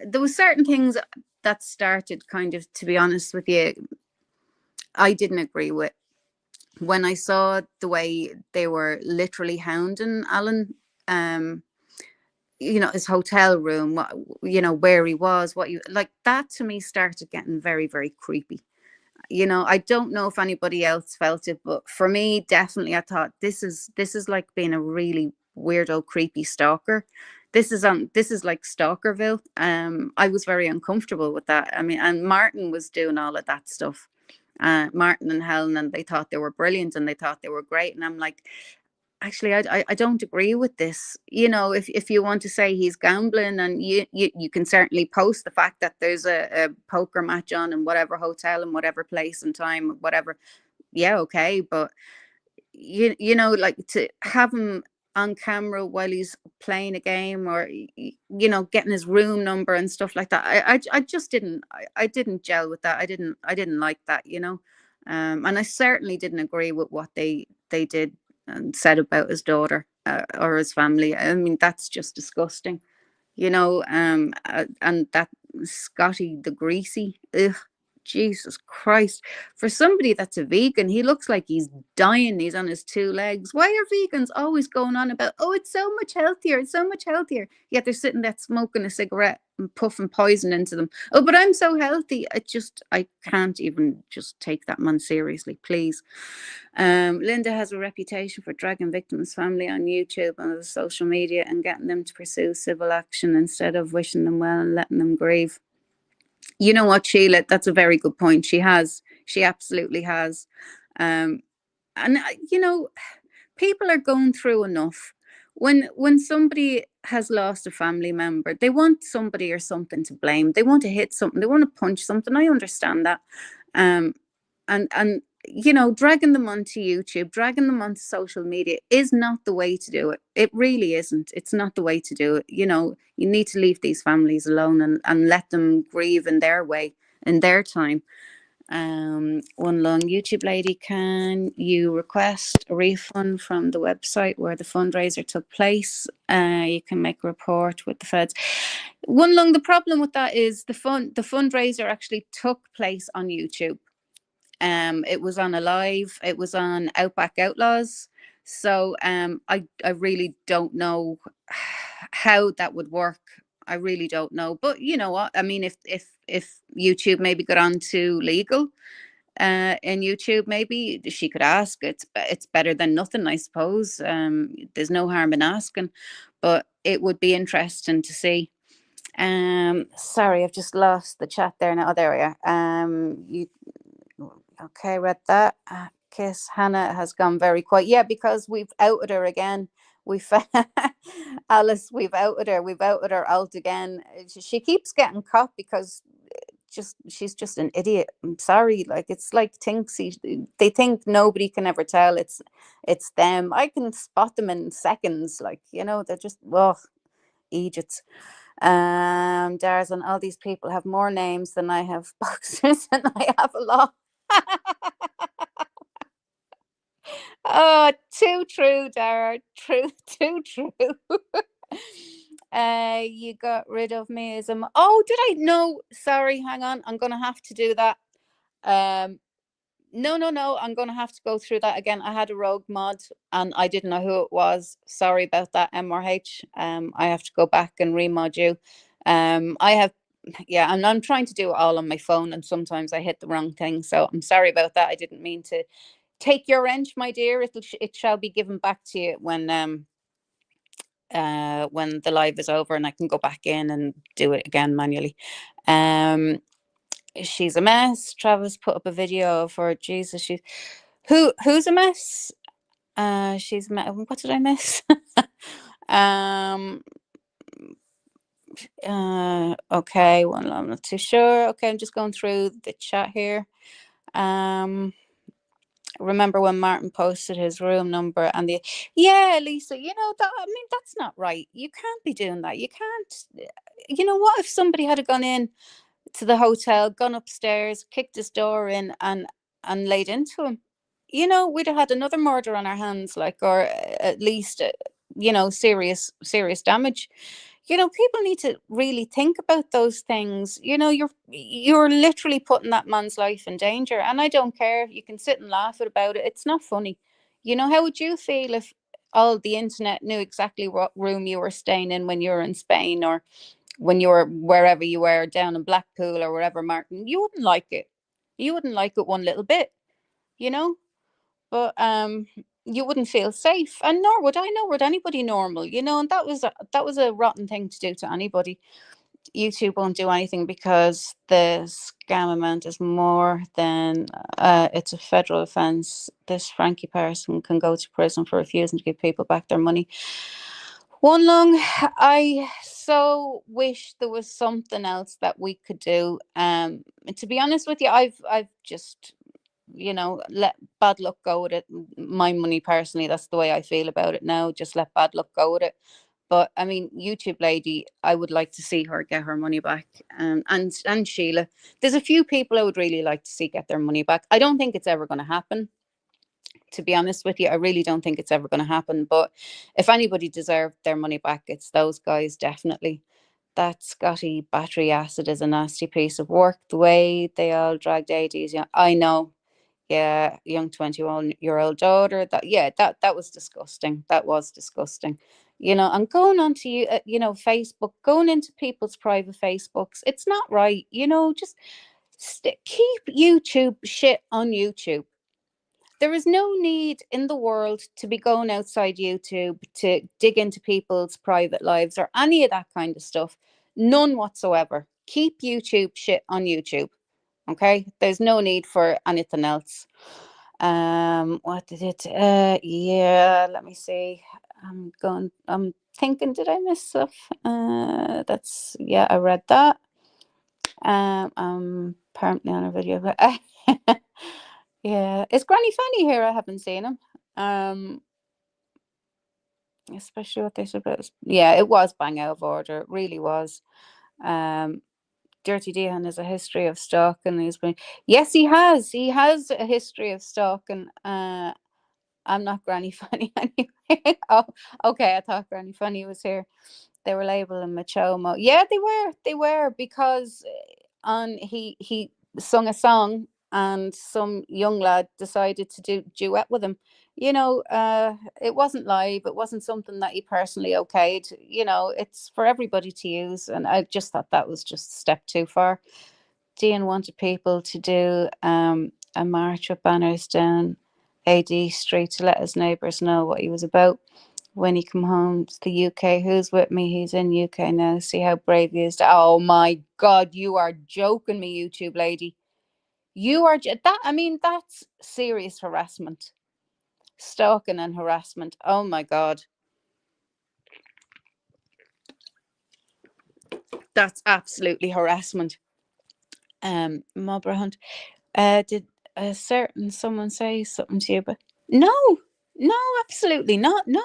there were certain things that started kind of, to be honest with you, I didn't agree with. When I saw the way they were literally hounding Alan, his hotel room, where he was, what you like, that to me started getting very, very creepy. I don't know if anybody else felt it, but for me, definitely, I thought this is like being a really weirdo, creepy stalker. This is like Stalkerville. I was very uncomfortable with that. I mean, and Martin was doing all of that stuff. Martin and Helen, and they thought they were brilliant and they thought they were great. And I'm like, actually, I don't agree with this. If you want to say he's gambling, and you can certainly post the fact that there's a poker match on in whatever hotel and whatever place and time, whatever. Yeah, okay. But like, to have him on camera while he's playing a game, or getting his room number and stuff like that, I just didn't I didn't gel with that. I didn't like that. And I certainly didn't agree with what they did and said about his daughter, or his family. I mean, that's just disgusting. And that Scotty the Greasy, ugh, Jesus Christ. For somebody that's a vegan, he looks like he's dying. He's on his two legs. Why are vegans always going on about, oh, it's so much healthier, it's so much healthier? Yet they're sitting there smoking a cigarette and puffing poison into them. Oh, but I'm so healthy. I can't even just take that man seriously, please. Linda has a reputation for dragging victims' family on YouTube and social media and getting them to pursue civil action instead of wishing them well and letting them grieve. You know what, Sheila? That's a very good point. She absolutely has. And people are going through enough. When somebody has lost a family member, they want somebody or something to blame. They want to hit something. They want to punch something. I understand that. And dragging them onto YouTube, dragging them onto social media is not the way to do it. It really isn't. It's not the way to do it. You need to leave these families alone and let them grieve in their way, in their time. One Long YouTube lady, can you request a refund from the website where the fundraiser took place? You can make a report with the feds. One Long, the problem with that is the fundraiser actually took place on YouTube. It was on a live. It was on Outback Outlaws. So I really don't know how that would work. I really don't know. But you know what? I mean, if YouTube maybe got on to legal in YouTube, maybe she could ask. It's better than nothing, I suppose. There's no harm in asking, but it would be interesting to see. Sorry, I've just lost the chat there now. Oh, there we are. You okay? Read that. Kiss Hannah has gone very quiet. Yeah, because we've outed her again. We've Alice. We've outed her. We've outed her out again. She keeps getting caught because she's just an idiot. I'm sorry. Like it's like they think nobody can ever tell it's them. I can spot them in seconds. Like they're just idiots. Dars and all these people have more names than I have boxers, and I have a lot. Oh, too true, Dara. True, too true. You got rid of me as a. Oh, did I? No, sorry. Hang on. I'm gonna have to do that. No, no, no. I'm gonna have to go through that again. I had a rogue mod and I didn't know who it was. Sorry about that, MRH. I have to go back and remod you. I have, yeah, and I'm trying to do it all on my phone, and sometimes I hit the wrong thing. So I'm sorry about that. I didn't mean to take your wrench, my dear. It shall be given back to you when the live is over and I can go back in and do it again manually. She's a mess. Travis put up a video of her. Jesus, who's a mess? She's what did I miss? Okay, well, I'm not too sure. Okay, I'm just going through the chat here. Remember when Martin posted his room number and yeah, Lisa, that, I mean, that's not right. You can't be doing that. You can't. What if somebody had gone in to the hotel, gone upstairs, kicked his door in, and laid into him? We'd have had another murder on our hands, like, or at least serious damage. People need to really think about those things. You're literally putting that man's life in danger, and I don't care. You can sit and laugh about it. It's not funny. How would you feel if all the internet knew exactly what room you were staying in when you were in Spain, or when you were wherever you were down in Blackpool or wherever, Martin? You wouldn't like it. You wouldn't like it one little bit, you know? But you wouldn't feel safe, and nor would I, nor would anybody normal, and that was a rotten thing to do to anybody. YouTube won't do anything because the scam amount is more than it's a federal offense. This Frankie person can go to prison for refusing to give people back their money. One long, I so wish there was something else that we could do. To be honest with you, I've just let bad luck go with it. My money personally, that's the way I feel about it now. Just let bad luck go with it. But I mean, YouTube lady, I would like to see her get her money back. And Sheila, there's a few people I would really like to see get their money back. I don't think it's ever going to happen. To be honest with you, I really don't think it's ever going to happen. But if anybody deserved their money back, it's those guys, definitely. That Scotty battery acid is a nasty piece of work. The way they all dragged ADs, yeah, I know. Yeah, young 21-year-old daughter. That was disgusting. That was disgusting. And going on to Facebook, going into people's private Facebooks, it's not right. Just keep YouTube shit on YouTube. There is no need in the world to be going outside YouTube to dig into people's private lives or any of that kind of stuff. None whatsoever. Keep YouTube shit on YouTube. Okay? There's no need for anything else. What did it? Yeah, let me see. I'm thinking, did I miss stuff? I read that. I'm apparently on a video. Yeah, is Granny Fanny here? I haven't seen him. Especially what they said about. Yeah, it was bang out of order. It really was. Dirty Dehan has a history of stalking. Yes, he has. He has a history of stalking. I'm not Granny Fanny anyway. Oh, okay. I thought Granny Fanny was here. They were labeling Machomo. Yeah, they were. They were, because he sung a song and some young lad decided to do duet with him. It wasn't live, it wasn't something that he personally okayed. It's for everybody to use, and I just thought that was just a step too far. Dean wanted people to do a march with banners down AD Street to let his neighbours know what he was about when he come home to the UK. Who's with me? He's in UK now. See how brave he is. Oh my God, you are joking me, YouTube lady. You are that. I mean, that's serious harassment, stalking and harassment. Oh my God, that's absolutely harassment. Mobber hunt. Did a certain someone say something to you? But no, no, absolutely not. No,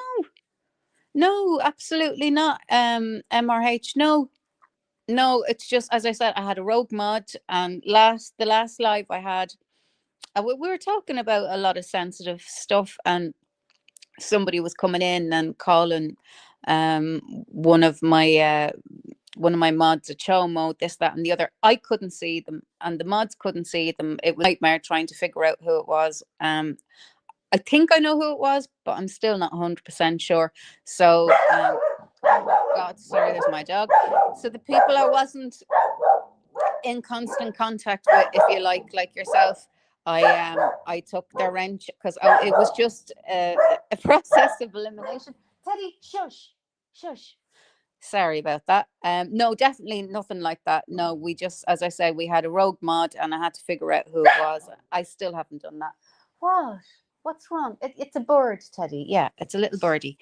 no, absolutely not. MRH. No, no. It's just as I said. I had a rogue mod, and the last live I had, we were talking about a lot of sensitive stuff, and somebody was coming in and calling um one of my mods a chomo, this, that, and the other. I couldn't see them, and the mods couldn't see them. It was a nightmare trying to figure out who it was. I think I know who it was, but I'm still not 100% sure. So, God, sorry, there's my dog. So the people I wasn't in constant contact with, if you like yourself, I took their wrench because it was just a process of elimination. Teddy, shush, shush. Sorry about that. No, definitely nothing like that. No, we just, as I said, we had a rogue mod, and I had to figure out who it was. I still haven't done that. What? What's wrong? It's a bird, Teddy. Yeah, it's a little birdie.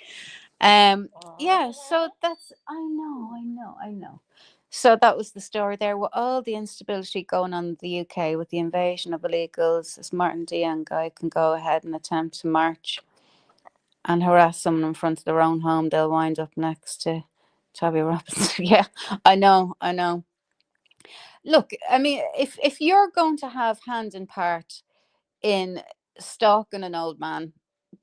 Yeah. So that's. I know. So that was the story there. With all the instability going on in the UK with the invasion of illegals, this Martin Dean guy can go ahead and attempt to march and harass someone in front of their own home. They'll wind up next to Toby Robinson. Yeah, I know. Look, I mean, if you're going to have hand and part in stalking an old man,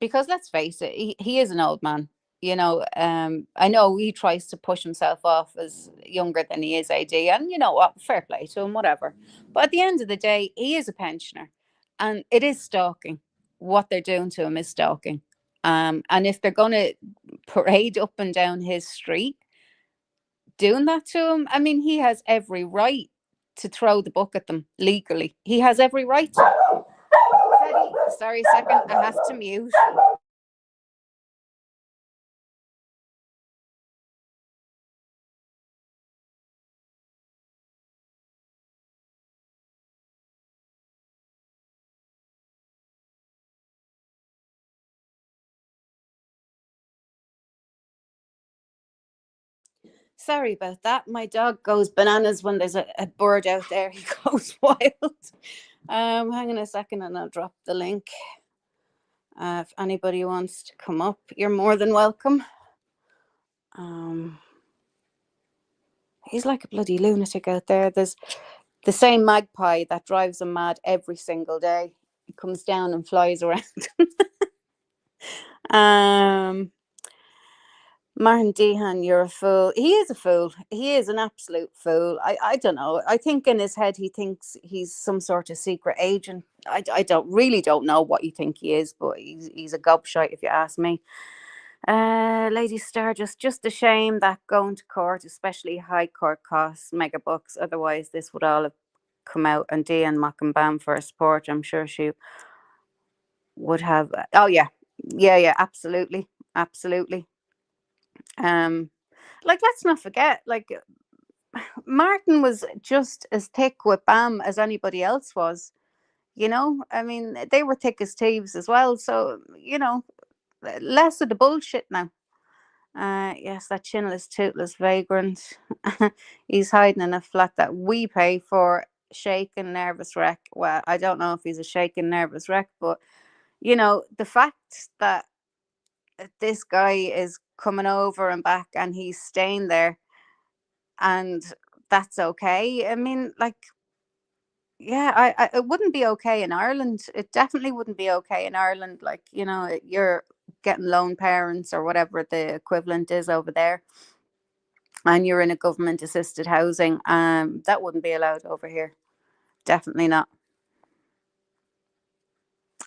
because let's face it, he is an old man. I know he tries to push himself off as younger than he is, AD, and you know what, fair play to him, whatever. But at the end of the day, he is a pensioner, and it is stalking. What they're doing to him is stalking. And if they're going to parade up and down his street doing that to him, I mean, he has every right to throw the book at them legally. He has every right to. Teddy, sorry, a second, I have to mute. Sorry about that. My dog goes bananas when there's a bird out there. He goes wild. Hang on a second and I'll drop the link. If anybody wants to come up, you're more than welcome. He's like a bloody lunatic out there. There's the same magpie that drives him mad every single day. He comes down and flies around. Martin Dehan, you're a fool. He is a fool. He is an absolute fool. I don't know. I think in his head he thinks he's some sort of secret agent. I don't know what you think he is, but he's a gobshite if you ask me. Lady Star, just a shame that going to court, especially high court costs mega bucks. Otherwise, this would all have come out. And Dean mock and bam for her support. I'm sure she would have. Oh yeah, absolutely. Like, let's not forget, like, Martin was just as thick with Bam as anybody else was. I mean, they were thick as thieves as well. So less of the bullshit now. Yes, that chinless, toothless vagrant. He's hiding in a flat that we pay for. Shaken, nervous wreck. Well, I don't know if he's a shaken, nervous wreck, but the fact that this guy is coming over and back and he's staying there, and that's okay. I mean, like, yeah, it wouldn't be okay in Ireland. It definitely wouldn't be okay in Ireland. Like, you're getting lone parents or whatever the equivalent is over there, and you're in a government assisted housing. That wouldn't be allowed over here. Definitely not.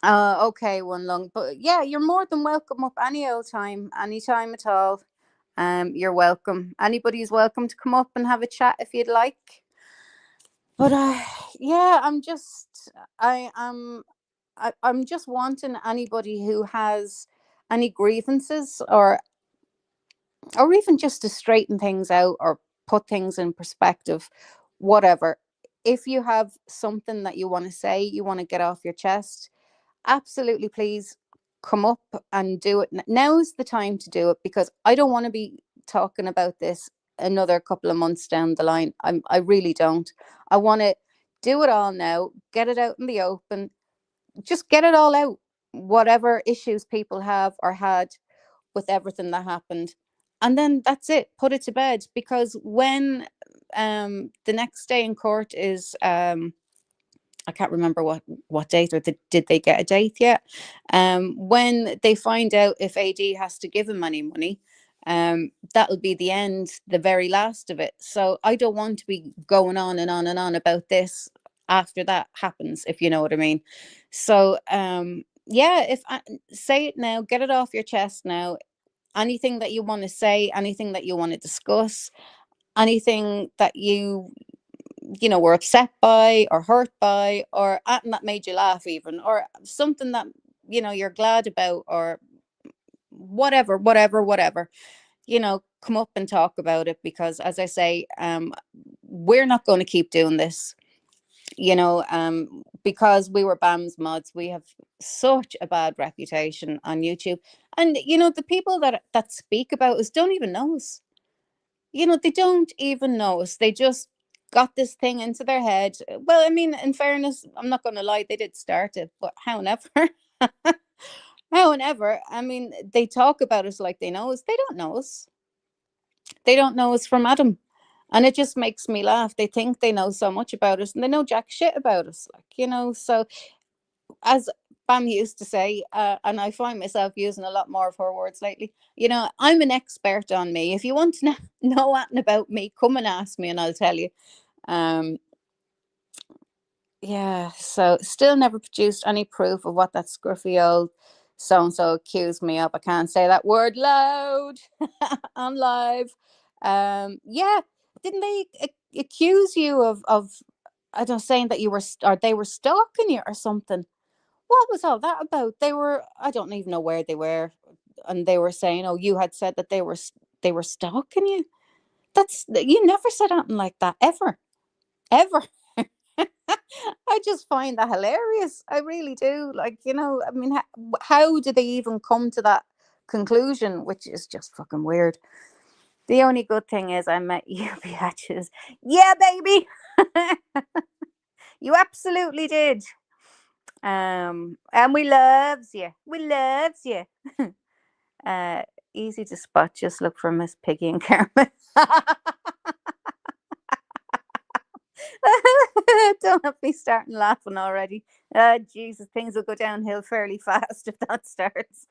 Okay, one lung. But yeah, you're more than welcome up any old time, anytime at all. You're welcome. Anybody's welcome to come up and have a chat if you'd like. But yeah, I am I'm just wanting anybody who has any grievances, or even just to straighten things out or put things in perspective, whatever. If you have something that you want to say, you want to get off your chest, absolutely please come up and do it. Now is the time to do it, because I don't want to be talking about this another couple of months down the line. I really don't. I want to do it all now, get it out in the open, just get it all out. Whatever issues people have or had with everything that happened. And then that's it, put it to bed. Because when the next day in court is I can't remember what date, or did they get a date yet? When they find out if AD has to give him any money, that'll be the end, the very last of it. So I don't want to be going on and on and on about this after that happens, if you know what I mean. So yeah, if I say it now, get it off your chest now. Anything that you want to say, anything that you want to discuss, anything that you were upset by or hurt by, or that made you laugh even, or something that you're glad about, or whatever, come up and talk about it. Because as I say, we're not going to keep doing this, because we were BAM's mods. We have such a bad reputation on YouTube, and the people that speak about us don't even know us. They don't even know us. They just got this thing into their head. Well, I mean, in fairness, I'm not going to lie, they did start it, but however, however, I mean, they talk about us like they know us. They don't know us. They don't know us from Adam. And it just makes me laugh. They think they know so much about us, and they know jack shit about us. So as Bam used to say, and I find myself using a lot more of her words lately, I'm an expert on me. If you want to know anything about me, come and ask me and I'll tell you. Um, yeah, so still never produced any proof of what that scruffy old so and so accused me of. I can't say that word loud on live. Yeah, didn't they accuse you of I don't know, saying that you were or they were stalking you or something? What was all that about? I don't even know where they were, and they were saying, "Oh, you had said that they were stalking you." You never said anything like that ever, ever. I just find that hilarious. I really do. I mean, how did they even come to that conclusion? Which is just fucking weird. The only good thing is I met you, bitches. Yeah, baby. You absolutely did. And we loves you. We loves you. uh, Easy to spot. Just look for Miss Piggy and Carmen. Don't have me starting laughing already. Jesus, things will go downhill fairly fast if that starts.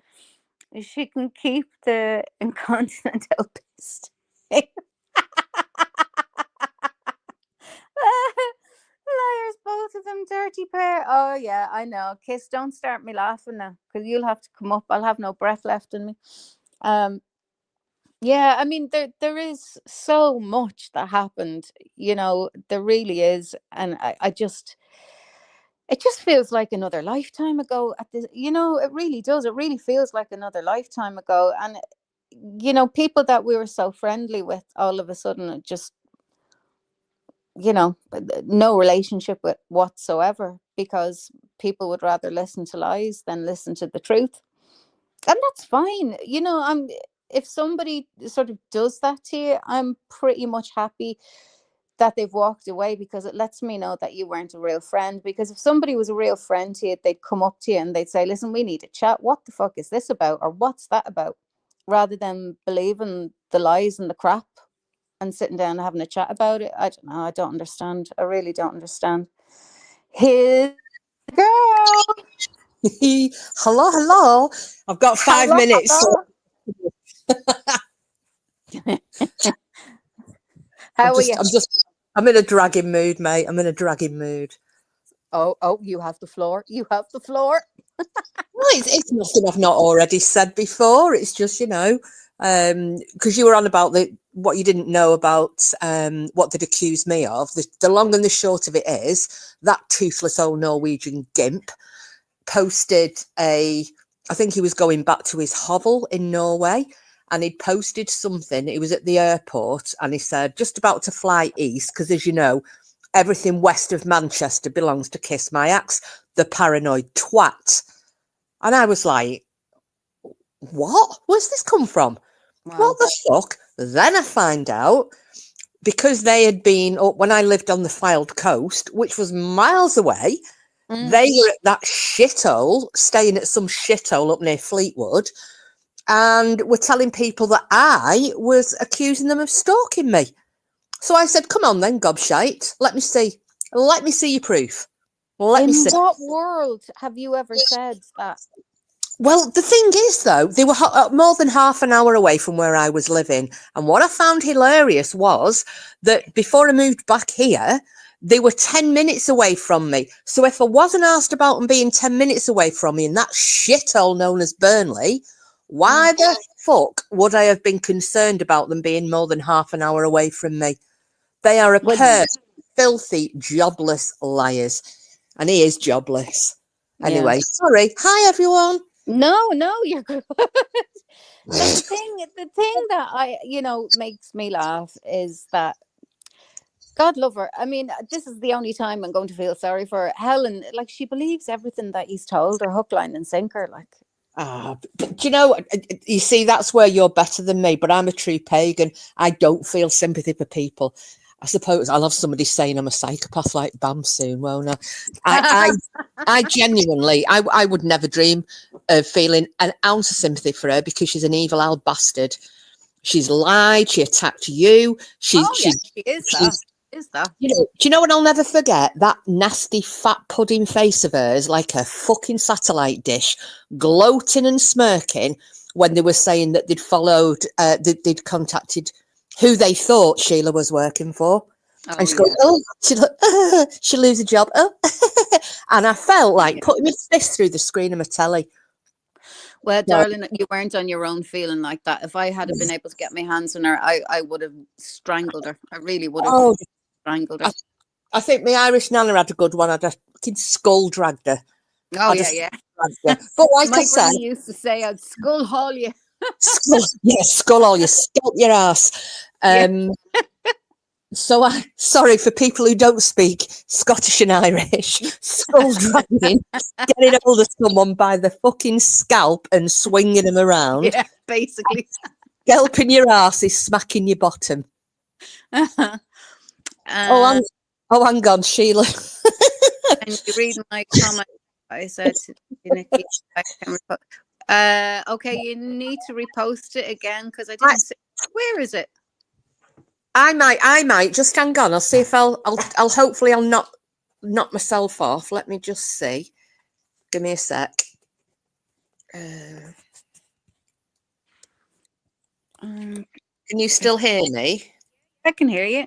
She can keep the incontinent outpist. Liars, both of them, dirty pair. Oh yeah, I know. Kiss, don't start me laughing now, because you'll have to come up. I'll have no breath left in me. Um, yeah, I mean, there is so much that happened. There really is, and it just feels like another lifetime ago. It really does. It really feels like another lifetime ago, and people that we were so friendly with, all of a sudden, just no relationship with whatsoever, because people would rather listen to lies than listen to the truth. And that's fine. If somebody sort of does that to you, I'm pretty much happy that they've walked away, because it lets me know that you weren't a real friend. Because if somebody was a real friend to you, they'd come up to you and they'd say, listen, we need a chat. What the fuck is this about? Or what's that about? Rather than believing the lies and the crap and sitting down and having a chat about it. I don't know. I don't understand. I really don't understand. His girl. Hello. I've got 5 minutes. Hello. How are you? I'm in a dragging mood, mate. I'm in a dragging mood. Oh, you have the floor. You have the floor. It's nothing I've not already said before. It's just, because you were on about what you didn't know about what they'd accused me of. The long and the short of it is that toothless old Norwegian gimp posted I think he was going back to his hovel in Norway, and he'd posted something. He was at the airport and he said, just about to fly east, because as you know, everything west of Manchester belongs to Kiss My Axe, the paranoid twat. And I was like, what? Where's this come from? Wow. What the fuck? Then I find out, because they had been up when I lived on the Fylde coast, which was miles away, they were at that shithole, staying at some shithole up near Fleetwood, and were telling people that I was accusing them of stalking me. So I said, come on then, gobshite. Let me see your proof. Let me see. In what world have you ever said that? Well, the thing is, though, they were more than half an hour away from where I was living. And what I found hilarious was that before I moved back here, they were 10 minutes away from me. So if I wasn't asked about them being 10 minutes away from me in that shithole known as Burnley, why the fuck would I have been concerned about them being more than half an hour away from me? They are a pair of filthy, jobless liars. And he is jobless. Anyway, sorry. Hi, everyone. No, you're good. The thing that makes me laugh is that, God love her. I mean, this is the only time I'm going to feel sorry for her. Helen. Like, she believes everything that he's told her, hook, line, and sinker. Like, but do you know, you see, that's where you're better than me. But I'm a true pagan. I don't feel sympathy for people. I suppose I'll have somebody saying I'm a psychopath like Bam soon, won't I? I genuinely, I would never dream of feeling an ounce of sympathy for her, because she's an evil old bastard. She's lied. She attacked you. She is that. Do you know what I'll never forget? That nasty fat pudding face of hers, like a fucking satellite dish, gloating and smirking when they were saying that they'd contacted who they thought Sheila was working for. And she's going, she'll lose a job. Oh. And I felt like putting my fist through the screen of my telly. Well, darling, you weren't on your own feeling like that. If I had been able to get my hands on her, I would have strangled her. I really would have strangled her. I think my Irish nana had a good one. I'd have fucking skull dragged her. Oh, yeah. But like I said, granny used to say, I'd skull haul you. skull haul you, scalp your ass. So sorry for people who don't speak Scottish and Irish. Skull dragging, getting hold of someone by the fucking scalp and swinging them around. Yeah, basically. Scalping your ass is smacking your bottom. Hang on, Sheila. And you read my comment. I said to Nikki, okay, you need to repost it again, because I didn't see. Where is it? I might just hang on. I'll see if I'll hopefully I'll knock myself off. Let me just see. Give me a sec. Can you still hear me? I can hear you.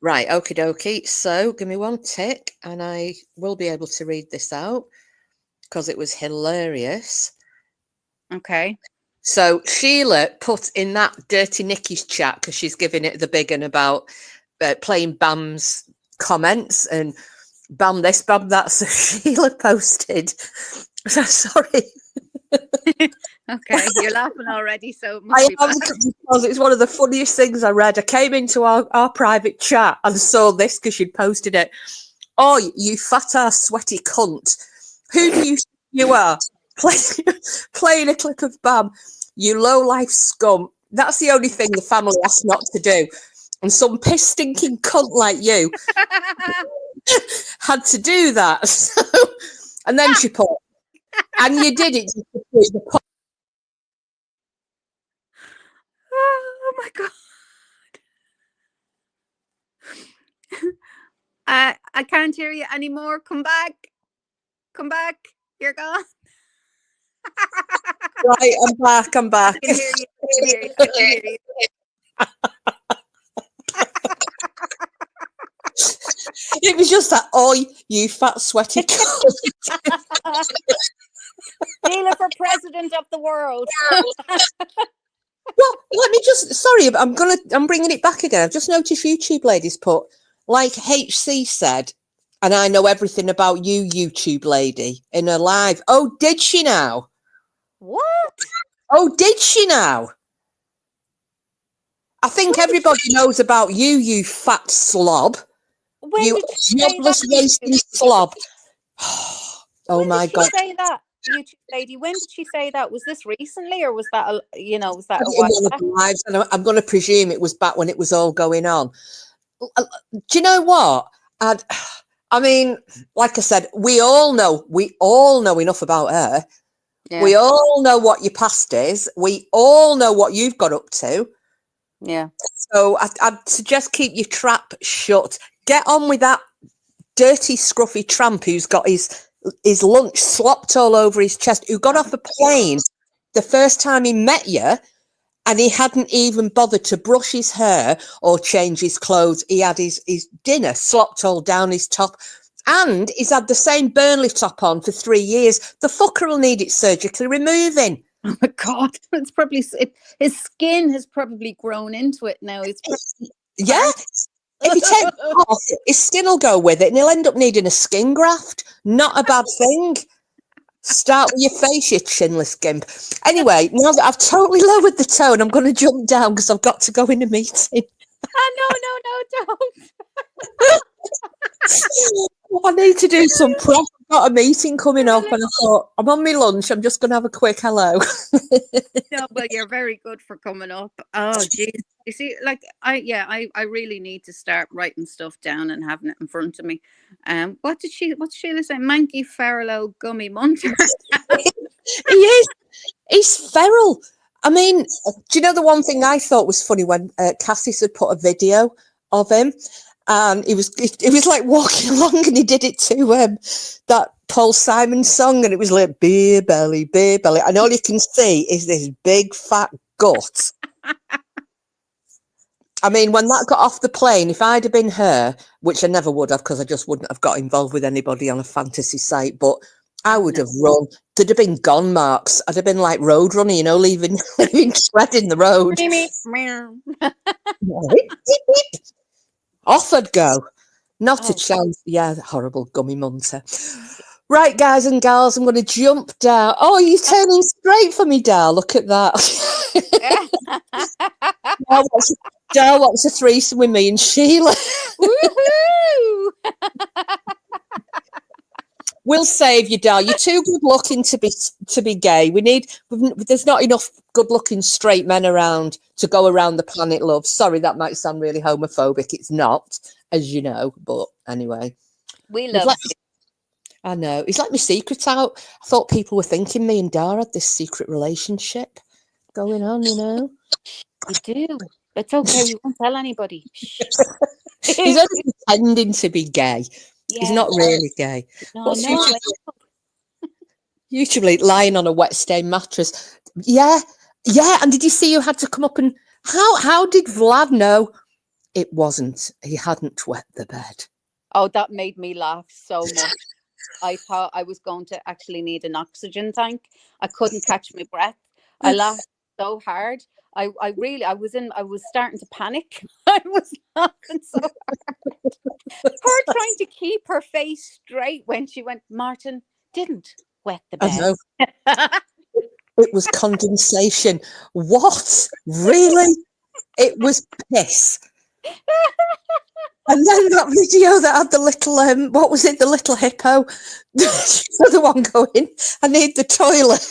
Right, okie dokie. So give me one tick and I will be able to read this out, because it was hilarious. Okay. So Sheila put in that Dirty Nikki's chat, because she's giving it the big one about playing Bam's comments and Bam this, Bam that. So Sheila posted. So sorry. Okay, you're laughing already, so it I must be am, because it's one of the funniest things I read. I came into our private chat and saw this, because she'd posted it. Oh, you fat ass sweaty cunt. Who do you think you are? Playing a clip of Bam. You low life scum. That's the only thing the family asked not to do. And some piss stinking cunt like you had to do that. So, and then she put, and you did it. Oh my God. I can't hear you anymore. Come back. You're gone. Right, I'm back. I can hear you. It was just that, oh, you fat sweaty cunt. Sheila, president of the world. Well, let me just, sorry, I'm bringing it back again. I've just noticed YouTube ladies put, like HC said, and I know everything about you, YouTube lady, in her live. Oh, did she now? What? Oh, did she now? I think everybody knows about you, you fat slob. When You did she say that? jobless, wasting slob. Oh When my did she God. say that, YouTube lady? When did she say that? Was this recently, or was that was that Put a it in while one of back? the lives, and I'm going to presume it was back when it was all going on. Do you know what? I mean, like I said, we all know enough about her. Yeah, We all know what your past is. We all know what you've got up to. yeah. So I'd suggest keep your trap shut. Get on with that dirty, scruffy tramp who's got his lunch slopped all over his chest, who got off a plane the first time he met you, and he hadn't even bothered to brush his hair or change his clothes. He had his dinner slopped all down his top. And he's had the same Burnley top on for 3 years. The fucker will need it surgically removing. Oh my God, it's probably his skin has probably grown into it now. It's Yeah. If he takes it off, his skin will go with it and he'll end up needing a skin graft. Not a bad thing. Start with your face, you chinless gimp. Anyway, now that I've totally lowered the tone, I'm going to jump down because I've got to go in a meeting. no, don't. I need to do some prep. I've got a meeting coming up, and I thought, I'm on my lunch. I'm just going to have a quick hello. No, well, you're very good for coming up. Oh, geez. You see, like I really need to start writing stuff down and having it in front of me. What's Sheila say? Manky Farlow Gummy Munter. He is. He's feral. I mean, do you know the one thing I thought was funny when Cassis had put a video of him, and he was like walking along, and he did it to that Paul Simon song, and it was like beer belly, and all you can see is this big fat gut. I mean, when that got off the plane, if I'd have been her, which I never would have, because I just wouldn't have got involved with anybody on a fantasy site, but I would have run. There'd have been gone marks. I'd have been like road runner, leaving tread in the road. Off I'd go. Not a chance. Yeah, horrible gummy munter. Right, guys and gals, I'm going to jump down. Oh, you're turning straight for me, Dal. Look at that. Dal wants a threesome with me and Sheila. Woohoo! We'll save you, Dal. You're too good looking to be gay. There's not enough good looking straight men around to go around the planet, love. Sorry, that might sound really homophobic. It's not, as you know. But anyway, We love you. I know. He's let my secret out. I thought people were thinking me and Dara had this secret relationship going on, We do. It's okay. We won't tell anybody. He's only pretending to be gay. Yeah. He's not really gay. No, no. Usually lying on a wet stained mattress. Yeah. And did you see who had to come up and how did Vlad know it wasn't? He hadn't wet the bed. Oh, that made me laugh so much. I thought I was going to actually need an oxygen tank. I couldn't catch my breath. I laughed so hard. I was starting to panic. I was laughing so hard. Her trying to keep her face straight when she went, Martin didn't wet the bed. I know. It was condensation. What? Really? It was piss. And then that video that had the little, what was it? The little hippo. The other one going, I need the toilet.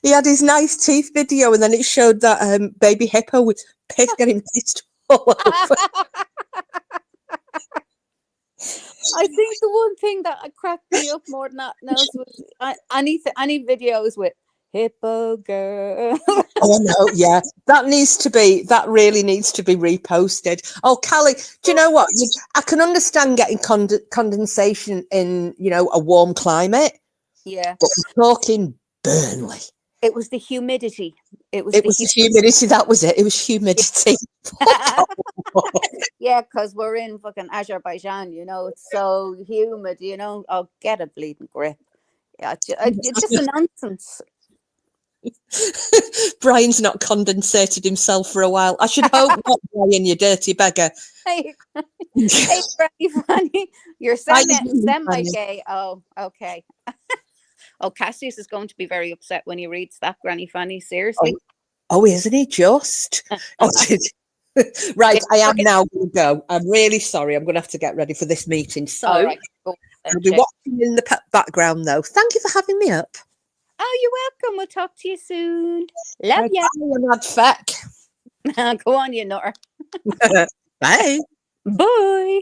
He had his nice teeth video, and then it showed that baby hippo with piss getting pissed all over. I think the one thing that cracked me up more than that else was any videos with hippo girl. Oh no, yeah, that really needs to be reposted. Oh, Callie, do you know what? I can understand getting condensation in a warm climate. Yeah, but we're talking Burnley. It was the humidity. It was the humidity. That was it. It was humidity. Yeah, because we're in fucking Azerbaijan, it's so humid, I'll get a bleeding grip. Yeah, it's just a nonsense. Brian's not condensated himself for a while. I should hope not, Brian, you dirty beggar. Hey, hey, Granny Fanny, you're Hi, Granny Fanny. semi-gay. Oh, okay. Oh, Cassius is going to be very upset when he reads that, Granny Fanny. Seriously. Oh, oh, isn't he just? Oh, right, Yeah, I am forget. now going to go. I'm really sorry. I'm going to have to get ready for this meeting. So All right. Go then, I'll be check. watching in the background, though. Thank you for having me up. Oh, you're welcome. We'll talk to you soon. Love Bye, ya. mad feck. Go on, you nutter. Bye. Bye.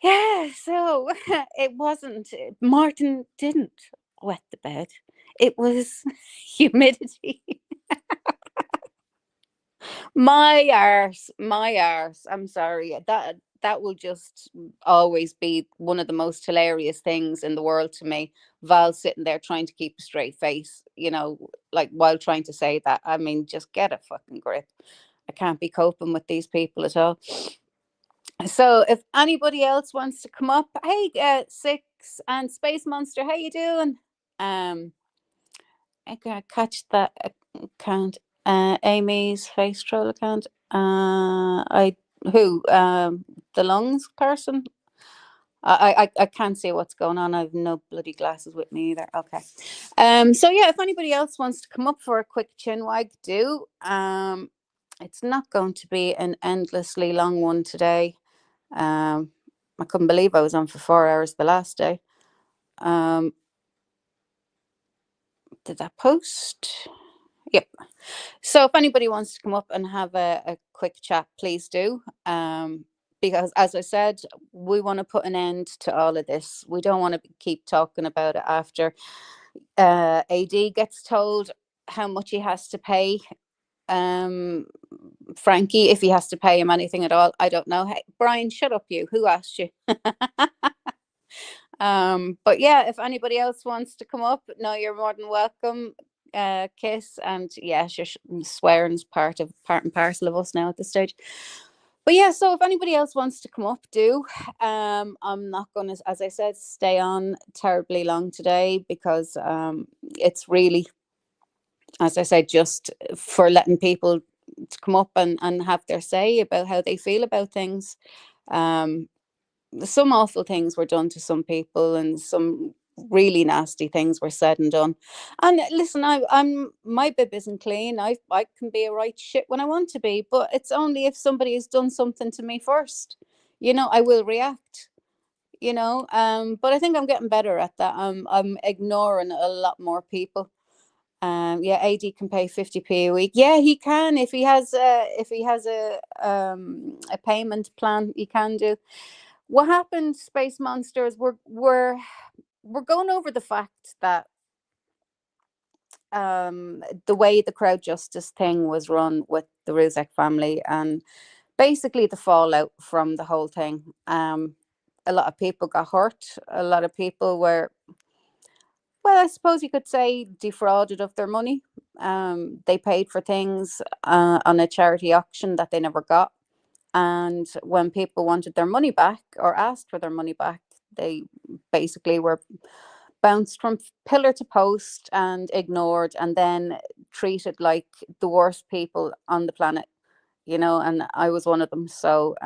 Yeah, so it wasn't, Martin didn't wet the bed. It was humidity. My arse. I'm sorry. That will just always be one of the most hilarious things in the world to me. Val sitting there trying to keep a straight face, like while trying to say that. I mean, just get a fucking grip. I can't be coping with these people at all. So if anybody else wants to come up, hey, Six and Space Monster, how you doing? I gotta catch that account. Amy's face troll account. I who the lungs person. I can't see what's going on. I have no bloody glasses with me either. Okay. So yeah, if anybody else wants to come up for a quick chin wag, do. It's not going to be an endlessly long one today. I couldn't believe I was on for 4 hours the last day. Did that post? Yep. So if anybody wants to come up and have a quick chat, please do. Because as I said, we want to put an end to all of this. We don't want to keep talking about it after AD gets told how much he has to pay Frankie, if he has to pay him anything at all. I don't know. Hey, Brian, shut up, you. Who asked you? But yeah, if anybody else wants to come up, no, you're more than welcome. Kiss, and yeah, swearing's part and parcel of us now at this stage. But yeah, so if anybody else wants to come up, do. I'm not gonna, as I said, stay on terribly long today because it's really, as I said, just for letting people to come up and have their say about how they feel about things. Some awful things were done to some people, and some really nasty things were said and done. And listen, I'm my bib isn't clean. I can be a right shit when I want to be, but it's only if somebody has done something to me first. I will react. But I think I'm getting better at that. I'm ignoring a lot more people. Yeah, AD can pay 50p a week. Yeah, he can if he has a payment plan. He can do. What happened, Space Monsters? We're going over the fact that the way the crowd justice thing was run with the Ruzek family, and basically the fallout from the whole thing. A lot of people got hurt. A lot of people were, well, I suppose you could say, defrauded of their money. They paid for things on a charity auction that they never got. And when people wanted their money back or asked for their money back, they basically were bounced from pillar to post and ignored, and then treated like the worst people on the planet, and I was one of them. So,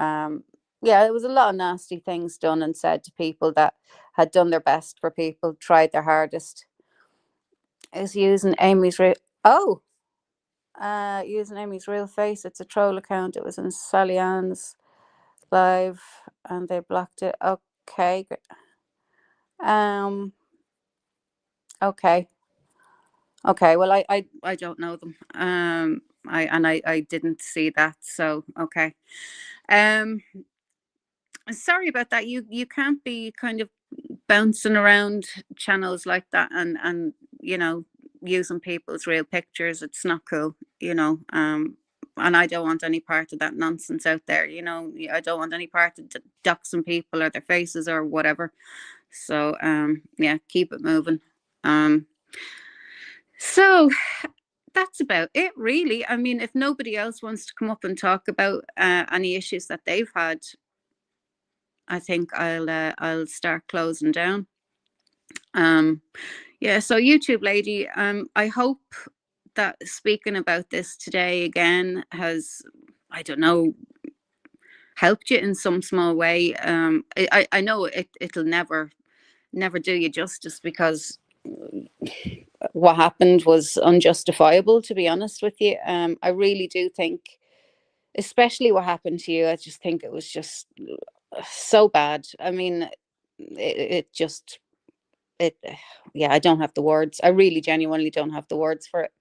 yeah, there was a lot of nasty things done and said to people that had done their best for people, tried their hardest. Is using Amy's using Amy's real face. It's a troll account. It was in Sally Ann's live and they blocked it. Okay. Okay. Okay. Well, I don't know them. I didn't see that. So okay. Um Sorry about that. You can't be kind of bouncing around channels like that and using people's real pictures. It's not cool. And I don't want any part of that nonsense out there. I don't want any part of doxing people or their faces or whatever. So yeah, keep it moving. So that's about it, really. I mean, if nobody else wants to come up and talk about any issues that they've had, I think I'll start closing down. Yeah, so YouTube lady, I hope that speaking about this today again has, I don't know, helped you in some small way. I know it'll never do you justice, because what happened was unjustifiable, to be honest with you. I really do think, especially what happened to you, I just think it was just so bad. I mean, it just, it, yeah, I don't have the words. I really genuinely don't have the words for it.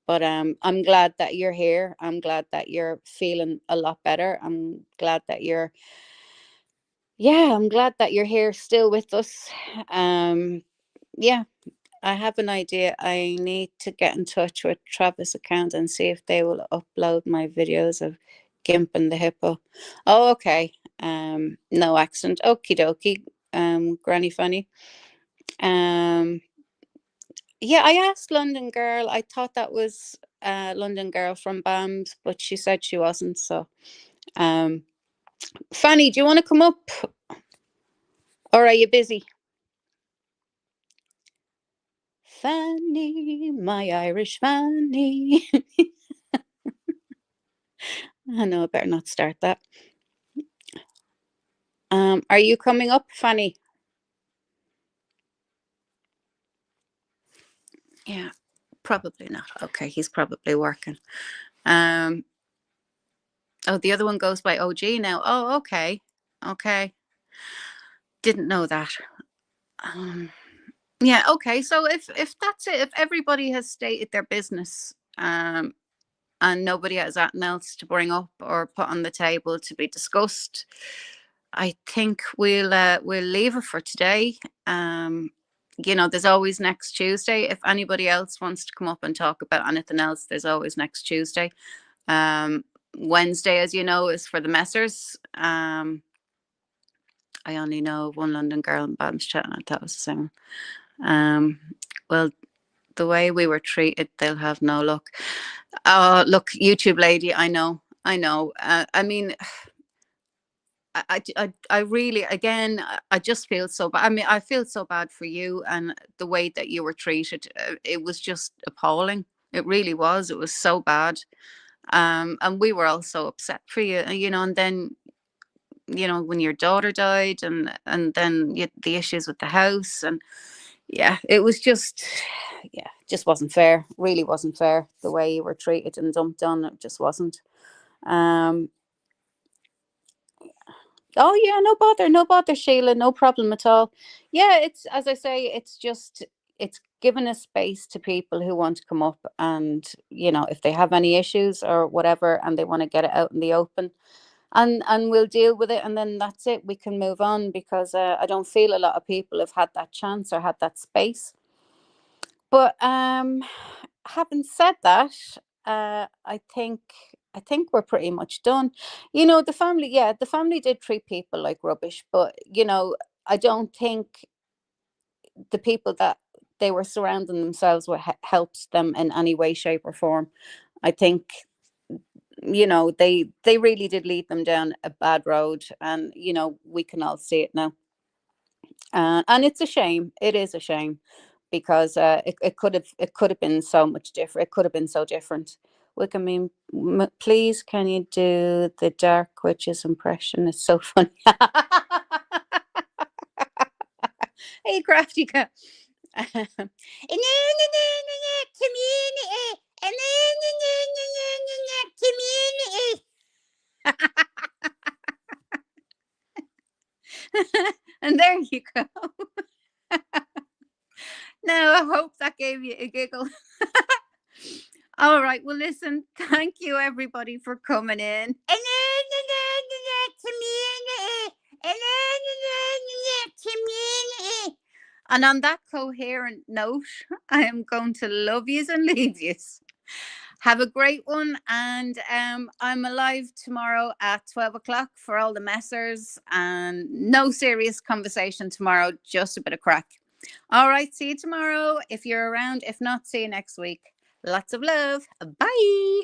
But I'm glad that you're here. I'm glad that you're feeling a lot better. I'm glad that you're here still with us. Um, yeah, I have an idea. I need to get in touch with Travis' account and see if they will upload my videos of Gimp and the Hippo. Oh, okay. No accent. Okie dokie. Granny funny. Um, yeah, I asked London Girl. I thought that was London Girl from BAMS, but she said she wasn't. So, um, Fanny, do you want to come up, or are you busy? Fanny, my Irish Fanny. I know I better not start that. Are you coming up, Fanny? Yeah, probably not. Okay, he's probably working. Oh, the other one goes by OG now. Oh, okay. Okay. Didn't know that. Um, yeah, okay. So if that's it, if everybody has stated their business, and nobody has anything else to bring up or put on the table to be discussed, I think we'll leave it for today. There's always next Tuesday. If anybody else wants to come up and talk about anything else, there's always next Tuesday. Wednesday, as you know, is for the messers. I only know one London Girl and Bams chat, and I thought it was the same. Well, the way we were treated, they'll have no luck. Oh, look, YouTube lady, I know. I mean, I really, again, I just feel so bad. I mean, I feel so bad for you and the way that you were treated. It was just appalling. It really was. It was so bad. And we were all so upset for you, and then, when your daughter died, and then the issues with the house, and yeah, it was just, yeah, just wasn't fair. Really wasn't fair the way you were treated and dumped on. It just wasn't. Um, Oh yeah, no bother, Sheila, no problem at all. Yeah, it's, as I say, it's just, it's given a space to people who want to come up, and if they have any issues or whatever, and they want to get it out in the open, and we'll deal with it, and then that's it. We can move on, because I don't feel a lot of people have had that chance or had that space. But having said that, I think we're pretty much done. The family, yeah, the family did treat people like rubbish, but I don't think the people that they were surrounding themselves with helped them in any way, shape, or form. I think they really did lead them down a bad road, and we can all see it now. And it's a shame. It is a shame, because it could have been so much different. It could have been so different. Look, I mean, please, can you do the Dark Witch's impression? It's so funny. Hey, crafty cat. Community. Community. And there you go. Now, I hope that gave you a giggle. All right. Well, listen, thank you everybody for coming in. Community. And on that coherent note, I am going to love yous and leave yous. Have a great one. And I'm alive tomorrow at 12 o'clock for all the messers, and no serious conversation tomorrow, just a bit of crack. All right. See you tomorrow if you're around. If not, see you next week. Lots of love. Bye.